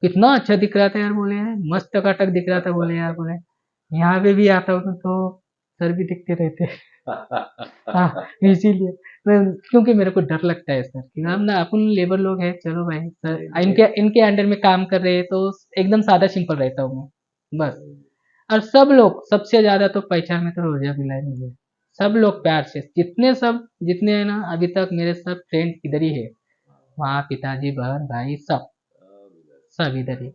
कितना अच्छा दिख रहा था यार बोले, मस्त टकाटक दिख रहा था बोले यार बोले, यहाँ पे भी आता हूँ तो सर भी दिखते रहते हैं। हाँ इसीलिए क्योंकि मेरे को डर लगता है सर कि हम ना अपन लेबर लोग हैं, चलो भाई सर इनके इनके अंडर में काम कर रहे हैं तो एकदम सादा सिंपल रहता हूँ मैं बस। और सब लोग सबसे ज्यादा तो पहचान में तो रोजा बिलाई नहीं है, सब लोग प्यार से जितने हैं ना अभी तक मेरे सब फ्रेंड इधर ही है, वहाँ पिताजी बहन भाई सब इधर ही।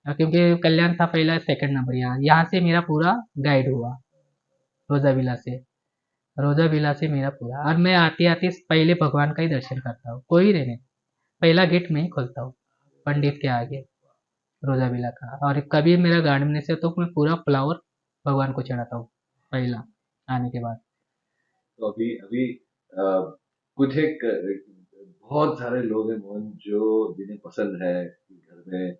क्योंकि कल्याण था पहला सेकंड नंबर, यहाँ से मेरा पूरा गाइड हुआ, रोजा विला से, रोजा विला से मेरा पूरा। और मैं आते आते पहले भगवान का ही दर्शन करता हूँ, कोई रहने पहला गेट में ही खोलता हूँ पंडित के आगे, रोजा विला का। और कभी मेरा गार्डन में से तो मैं पूरा फ्लावर भगवान को चढ़ाता हूँ पहला आने के बाद। तो अभी अभी अ, कुछ एक बहुत सारे लोग हैं मोहन जो जिन्हें पसंद है कि घर में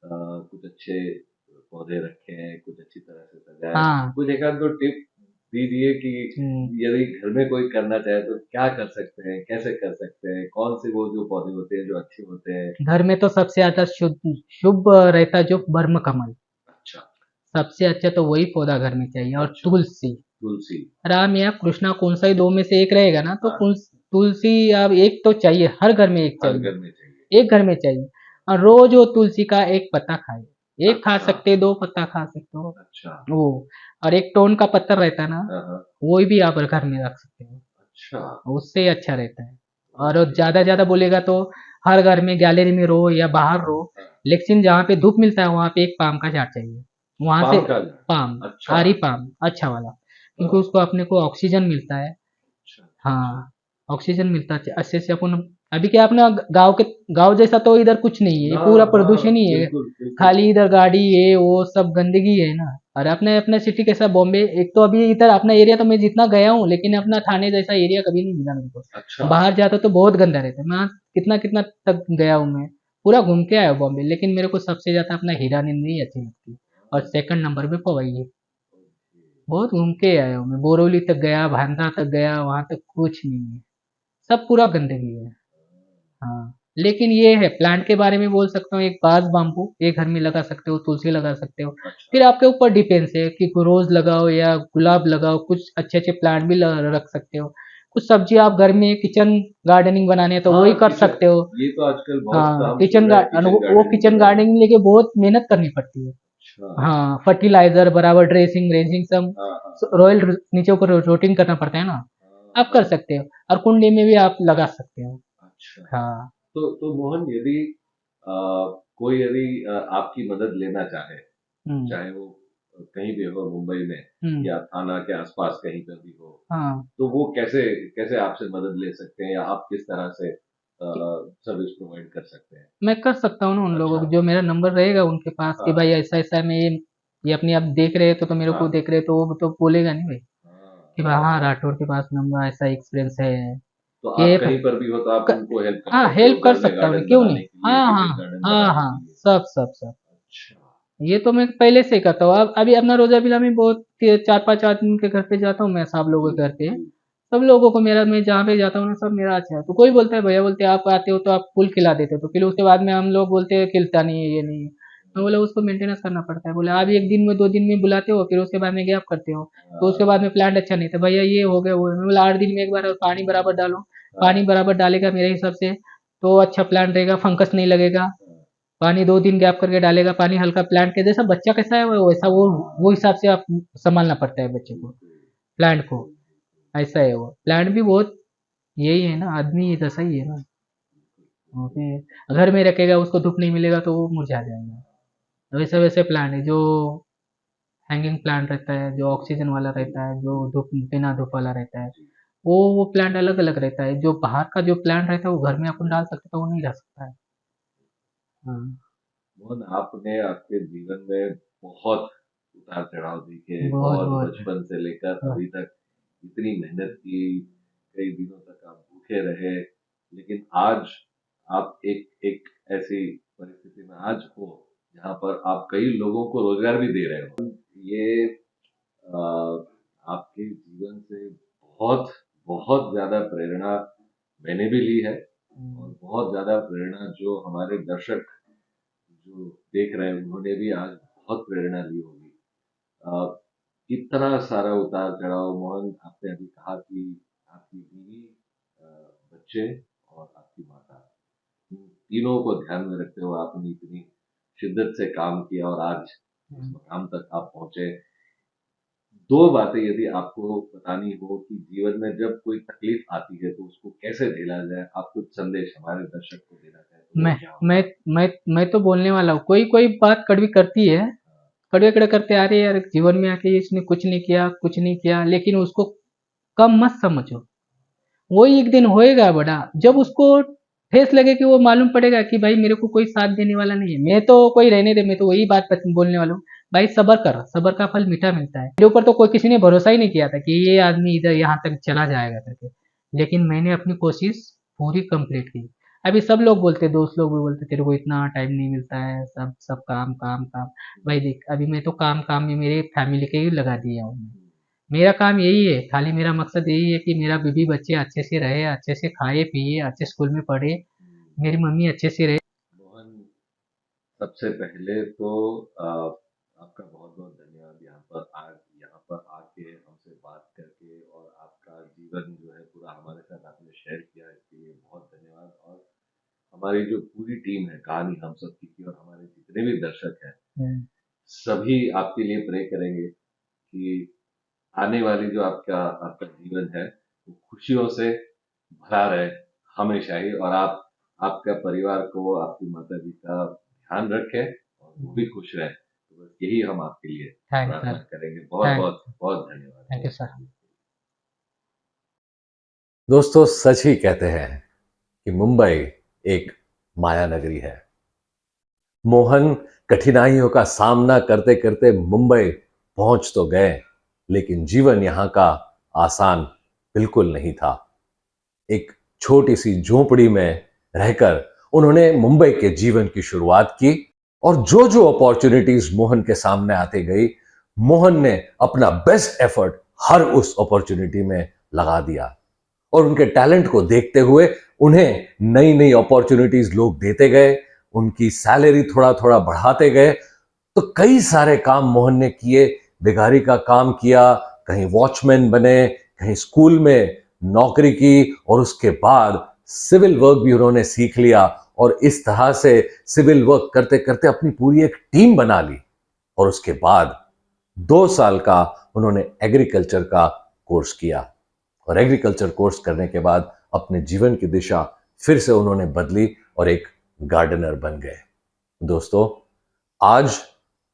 कुछ अच्छे पौधे रखें, कुछ अच्छी तरह से सजाएं। हाँ। कुछ एक आध दो टिप दीजिए कि यदि घर में कोई करना चाहे तो क्या कर सकते हैं, कैसे कर सकते हैं, कौन से वो जो पौधे होते हैं जो अच्छे होते हैं। घर में तो सबसे ज्यादा शुभ शुभ रहता जो ब्रह्म कमल, अच्छा। सबसे अच्छा तो वही पौधा घर में चाहिए। और अच्छा। तुलसी, तुलसी। राम या कृष्णा कौन सा ही दो में से एक रहेगा ना तो हाँ। तुलसी अब एक तो चाहिए, हर घर में एक हर चाहिए, घर में चाहिए। एक घर में चाहिए। और रोज वो तुलसी का एक पत्ता खाए, एक खा अच्छा। सकते दो पत्ता खा सकते हो अच्छा। वो। और एक टोन का पत्थर रहता है ना, हाँ हाँ। वो भी आप घर में रख सकते हो, अच्छा। उससे अच्छा रहता है। और ज्यादा ज्यादा बोलेगा तो हर घर में गैलरी में रो या बाहर रो, हाँ। लेकिन जहाँ पे धूप मिलता है वहाँ पे एक पाम का झाड़ चाहिए, वहां से पाम का झाड़। पाम, अच्छा। आरी पाम अच्छा वाला, हाँ। क्योंकि उसको अपने को ऑक्सीजन मिलता है। अच्छा। हाँ ऑक्सीजन मिलता है अच्छे से अपन। अभी क्या अपना गांव जैसा तो इधर कुछ नहीं है, ये हाँ पूरा हाँ प्रदूषण ही है, बिल्कुल बिल्कुल। खाली इधर गाड़ी है वो सब गंदगी है ना। और अपने अपना सिटी कैसा बॉम्बे, एक तो अभी इधर अपना एरिया तो मैं जितना गया हूँ, लेकिन अपना थाने जैसा एरिया कभी नहीं मिला मेरे अच्छा। को। बाहर जाता तो बहुत गंदा रहता है, मैं कितना कितना तक गया हूँ मैं, पूरा घूम के आया हूँ बॉम्बे, लेकिन मेरे को सबसे ज्यादा अपना हीरानंदी ही अच्छी लगती है। और सेकंड नंबर पे पवई है। बहुत घूम के आया हूँ मैं, बोरोली तक गया, भांडा तक गया, वहां तक कुछ नहीं है, सब पूरा गंदगी है। हाँ, लेकिन ये है प्लांट के बारे में बोल सकता हूँ, एक बाज बाम्बू एक घर में लगा सकते हो, तुलसी लगा सकते हो। अच्छा। फिर आपके ऊपर डिपेंड्स है कि रोज लगाओ या गुलाब लगाओ, कुछ अच्छे अच्छे प्लांट भी रख सकते हो। कुछ सब्जी आप घर में किचन गार्डनिंग बनाने है तो हाँ, वही कर किचन सकते हो। ये तो आजकल बहुत हाँ, काम चल किचन रहा है, गार्डन, किचन वो गार्डनिंग के किचन बारे में। गार्डनिंग लेके बहुत मेहनत करनी पड़ती है। अच्छा। हाँ, फर्टिलाइजर बराबर, ड्रेसिंग रेसिंग सब, हाँ हाँ रॉयल नीचे ऊपर रोटिंग करना पड़ता है ना। हाँ आप कर हाँ। सकते हो, और कुंडी में भी आप लगा सकते हो। अच्छा। हाँ। तो मोहन, यदि अ, कोई यदि आपकी मदद लेना चाहे, हम्म। चाहे वो कहीं भी हो, मुंबई में हम्म। या थाना के आसपास कहीं पर भी हो, हाँ, तो वो कैसे कैसे आपसे मदद ले सकते हैं, या आप किस तरह से सर्विस प्रोवाइड कर सकते हैं? मैं कर सकता हूँ ना उन लोगों अच्छा। को, जो मेरा नंबर रहेगा उनके पास कि भाई हाँ ऐसा ऐसा मैं ये अपने आप देख रहे हो तो मेरे को हाँ देख रहे हो, तो वो तो बोलेगा नहीं भाई हाँ कि भाई हाँ राठौर के पास नंबर ऐसा एक्सपीरियंस है। तो ये आप कहीं पर भी हो तो आप उनको हेल्प कर हाँ, सकते हो, हेल्प कर घर में सकता हूँ, गार्डन क्यों नहीं। बनाने के लिए, हाँ हाँ किचन गार्डन हाँ बनाने हाँ, के लिए। सब सब सब। अच्छा। ये तो मैं पहले से ही करता हूँ। अब अभी अपना रोजा बिला में बहुत 4-5 आदमी के घर पे जाता हूँ मैं, सब लोगों के घर पे। जी। सब लोगों को मेरा, मैं जहाँ पे जाता हूँ ना, सब मेरा अच्छा है। तो कोई बोलता है, भैया बोलते हैं आप आते हो तो आप फुल खिला देते हो, तो फिर उसके बाद में हम लोग बोलते हैं खिलता नहीं है, ये नहीं है। मैं बोला उसको मेंटेनेंस करना पड़ता है। बोले आप एक दिन में 2 दिन में बुलाते हो, फिर उसके बाद में गैप करते हो, तो उसके बाद में प्लांट अच्छा नहीं था। भैया ये हो गया वो है। मैं बोला 8 दिन में एक बार पानी बराबर डालो, पानी हाँ बराबर डालेगा मेरे हिसाब से तो अच्छा प्लांट रहेगा, फंगस नहीं लगेगा। हाँ पानी 2 दिन गैप करके डालेगा, पानी हल्का, प्लांट के जैसा बच्चा कैसा है वैसा वो हिसाब से आप संभालना पड़ता है बच्चे को, बिल्कुल प्लांट को। बिल्कुल ऐसा है वो प्लांट भी बहुत, यही है ना, आदमी जैसा ही है ना। ओके, घर में रखेगा उसको धूप नहीं मिलेगा तो वो मुरझा जाएगा। वैसे वैसे प्लांट है जो हैंगिंग प्लांट रहता है, जो ऑक्सीजन वाला रहता है, जो धूप बिना धूप वाला रहता है, वो प्लांट अलग अलग रहता है। जो बाहर का जो प्लांट रहता है वो घर में अपन डाल सकते हैं, तो वो नहीं रह सकता है। हाँ, मोहन, आपने आपके जीवन में बहुत उतार चढ़ाव देखे, बहुत बहुत बहुत बचपन से लेकर बहुत। अभी तक इतनी मेहनत की, कई दिनों तक आप भूखे रहे, लेकिन आज आप एक एक ऐसी परिस्थिति में आज हो जहाँ पर आप कई लोगों को रोजगार भी दे रहे हो। ये अ, आपके जीवन से बहुत बहुत ज्यादा प्रेरणा मैंने भी ली है, और बहुत ज्यादा प्रेरणा जो हमारे दर्शक जो देख रहे हैं उन्होंने भी आज बहुत प्रेरणा ली होगी। अ, इतना सारा उतार चढ़ाव, मोहन, आपने अभी कहा कि आपकी बीवी, अ, बच्चे और आपकी माता, इन तीनों को ध्यान में रखते हुए आपने इतनी शिद्दत से काम किया और आज इस मकाम तक आप पहुंचे। दो बातें यदि आपको बतानी हो कि जीवन में जब कोई तकलीफ आती है तो उसको कैसे झेला जाए, आप कुछ संदेश हमारे दर्शक को देना चाहें तो वो मैं क्या मैं होगा? मैं तो बोलने वाला हूँ, कोई कोई बात कड़वी करती है, कड़वे कड़वे करते आ रहे यार, जीवन में आके इसने कुछ नहीं किया, कुछ नहीं किया, लेकिन उसको कम मत समझो। वो एक दिन होएगा बड़ा, जब उसको ठेस लगे कि वो मालूम पड़ेगा कि भाई मेरे को कोई साथ देने वाला नहीं है। मैं तो कोई रहने दे, मैं तो वही बात बोलने वाला हूँ, भाई सबर कर, सबर का फल मीठा मिलता है। मेरे ऊपर तो कोई किसी ने भरोसा ही नहीं किया था कि ये आदमी इधर यहाँ तक चला जाएगा करके, लेकिन मैंने अपनी कोशिश पूरी कंप्लीट की। अभी सब लोग बोलते, दोस्त लोग भी बोलते तेरे को इतना टाइम नहीं मिलता है, सब सब काम काम काम। भाई देख, अभी मैं तो काम काम में मेरे फैमिली के ही लगा दिया हूँ। मेरा काम यही है, खाली मेरा मकसद यही है कि मेरा बीवी बच्चे अच्छे से रहे, अच्छे से खाए पिए, अच्छे स्कूल में पढ़े, मेरी मम्मी अच्छे से रहे। मोहन, सबसे पहले तो आपका बहुत बहुत धन्यवाद, यहाँ पर आके हमसे बात करके और आपका जीवन जो है पूरा हमारे साथ आपने शेयर किया, इसके लिए बहुत धन्यवाद। और हमारी जो पूरी टीम है कहानी हम सब की और हमारे जितने भी दर्शक हैं, हम्म, सभी आपके लिए प्रे करेंगे कि आने वाली जो आपका आपका जीवन है वो खुशियों से भरा रहे हमेशा ही, और आप आपका परिवार को, आपकी माता जी का ध्यान रखें और वो भी खुश रहे। तो बस यही हम आपके लिए थैंक्स प्रार्थना सर। करेंगे। बहुत थैंक बहुत बहुत धन्यवाद। Thank you sir. दोस्तों, सच ही कहते हैं कि मुंबई एक माया नगरी है। मोहन कठिनाइयों का सामना करते करते मुंबई पहुंच तो गए, लेकिन जीवन यहां का आसान बिल्कुल नहीं था। एक छोटी सी झोपड़ी में रहकर उन्होंने मुंबई के जीवन की शुरुआत की और जो जो अपॉर्चुनिटीज मोहन के सामने आती गई, मोहन ने अपना बेस्ट एफर्ट हर उस अपॉर्चुनिटी में लगा दिया और उनके टैलेंट को देखते हुए उन्हें नई नई अपॉर्चुनिटीज लोग देते गए, उनकी सैलरी थोड़ा थोड़ा बढ़ाते गए। तो कई सारे काम मोहन ने किए, बेगारी का काम किया, कहीं वॉचमैन बने, कहीं स्कूल में नौकरी की और उसके बाद सिविल वर्क भी उन्होंने सीख लिया और इस तरह से सिविल वर्क करते करते अपनी पूरी एक टीम बना ली। और उसके बाद 2 साल का उन्होंने एग्रीकल्चर का कोर्स किया और एग्रीकल्चर कोर्स करने के बाद अपने जीवन की दिशा फिर से उन्होंने बदली और एक गार्डनर बन गए। दोस्तों, आज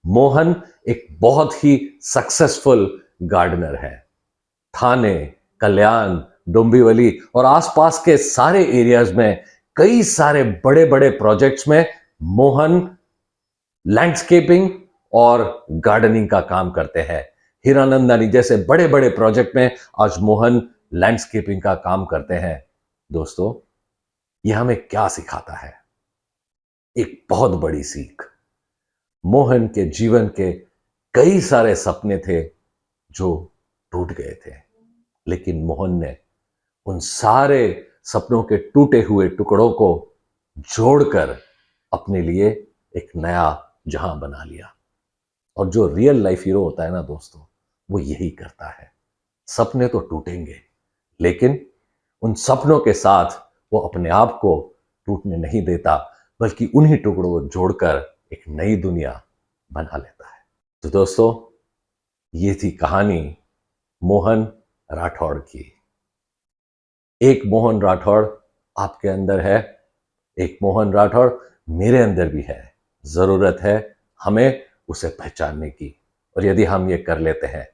मोहन एक बहुत ही सक्सेसफुल गार्डनर है। थाने, कल्याण, डोंबिवली और आसपास के सारे एरियाज में कई सारे बड़े बड़े प्रोजेक्ट्स में मोहन लैंडस्केपिंग और गार्डनिंग का काम करते हैं। हीरानंदानी जैसे बड़े बड़े प्रोजेक्ट में आज मोहन लैंडस्केपिंग का काम करते हैं। दोस्तों, यह हमें क्या सिखाता है? एक बहुत बड़ी सीख। मोहन के जीवन के कई सारे सपने थे जो टूट गए थे, लेकिन मोहन ने उन सारे सपनों के टूटे हुए टुकड़ों को जोड़कर अपने लिए एक नया जहां बना लिया। और जो रियल लाइफ हीरो होता है ना दोस्तों, वो यही करता है। सपने तो टूटेंगे, लेकिन उन सपनों के साथ वो अपने आप को टूटने नहीं देता, बल्कि उन्हीं टुकड़ों को जोड़कर एक नई दुनिया बना लेता है। तो दोस्तों, ये थी कहानी मोहन राठौड़ की। एक मोहन राठौड़ आपके अंदर है, एक मोहन राठौड़ मेरे अंदर भी है। जरूरत है हमें उसे पहचानने की, और यदि हम ये कर लेते हैं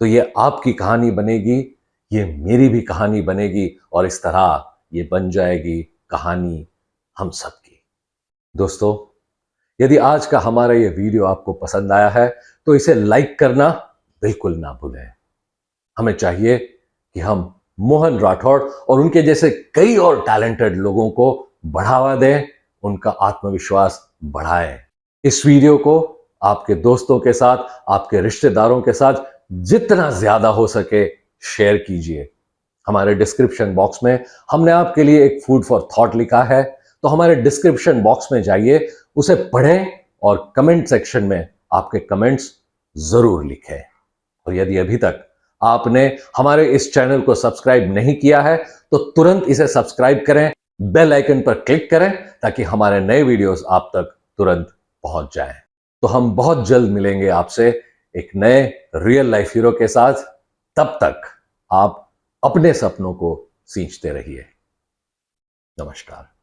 तो ये आपकी कहानी बनेगी, ये मेरी भी कहानी बनेगी, और इस तरह ये बन जाएगी कहानी हम सबकी। दोस्तों, यदि आज का हमारा ये वीडियो आपको पसंद आया है तो इसे लाइक करना बिल्कुल ना भूलें। हमें चाहिए कि हम मोहन राठौड़ और उनके जैसे कई और टैलेंटेड लोगों को बढ़ावा दें, उनका आत्मविश्वास बढ़ाएं। इस वीडियो को आपके दोस्तों के साथ, आपके रिश्तेदारों के साथ जितना ज्यादा हो सके शेयर कीजिए। हमारे डिस्क्रिप्शन बॉक्स में हमने आपके लिए एक फूड फॉर थॉट लिखा है, तो हमारे डिस्क्रिप्शन बॉक्स में जाइए, उसे पढ़ें और कमेंट सेक्शन में आपके कमेंट्स जरूर लिखें। और यदि अभी तक आपने हमारे इस चैनल को सब्सक्राइब नहीं किया है तो तुरंत इसे सब्सक्राइब करें, बेल आइकन पर क्लिक करें, ताकि हमारे नए वीडियोस आप तक तुरंत पहुंच जाएं। तो हम बहुत जल्द मिलेंगे आपसे एक नए रियल लाइफ हीरो के साथ। तब तक आप अपने सपनों को सींचते रहिए। नमस्कार।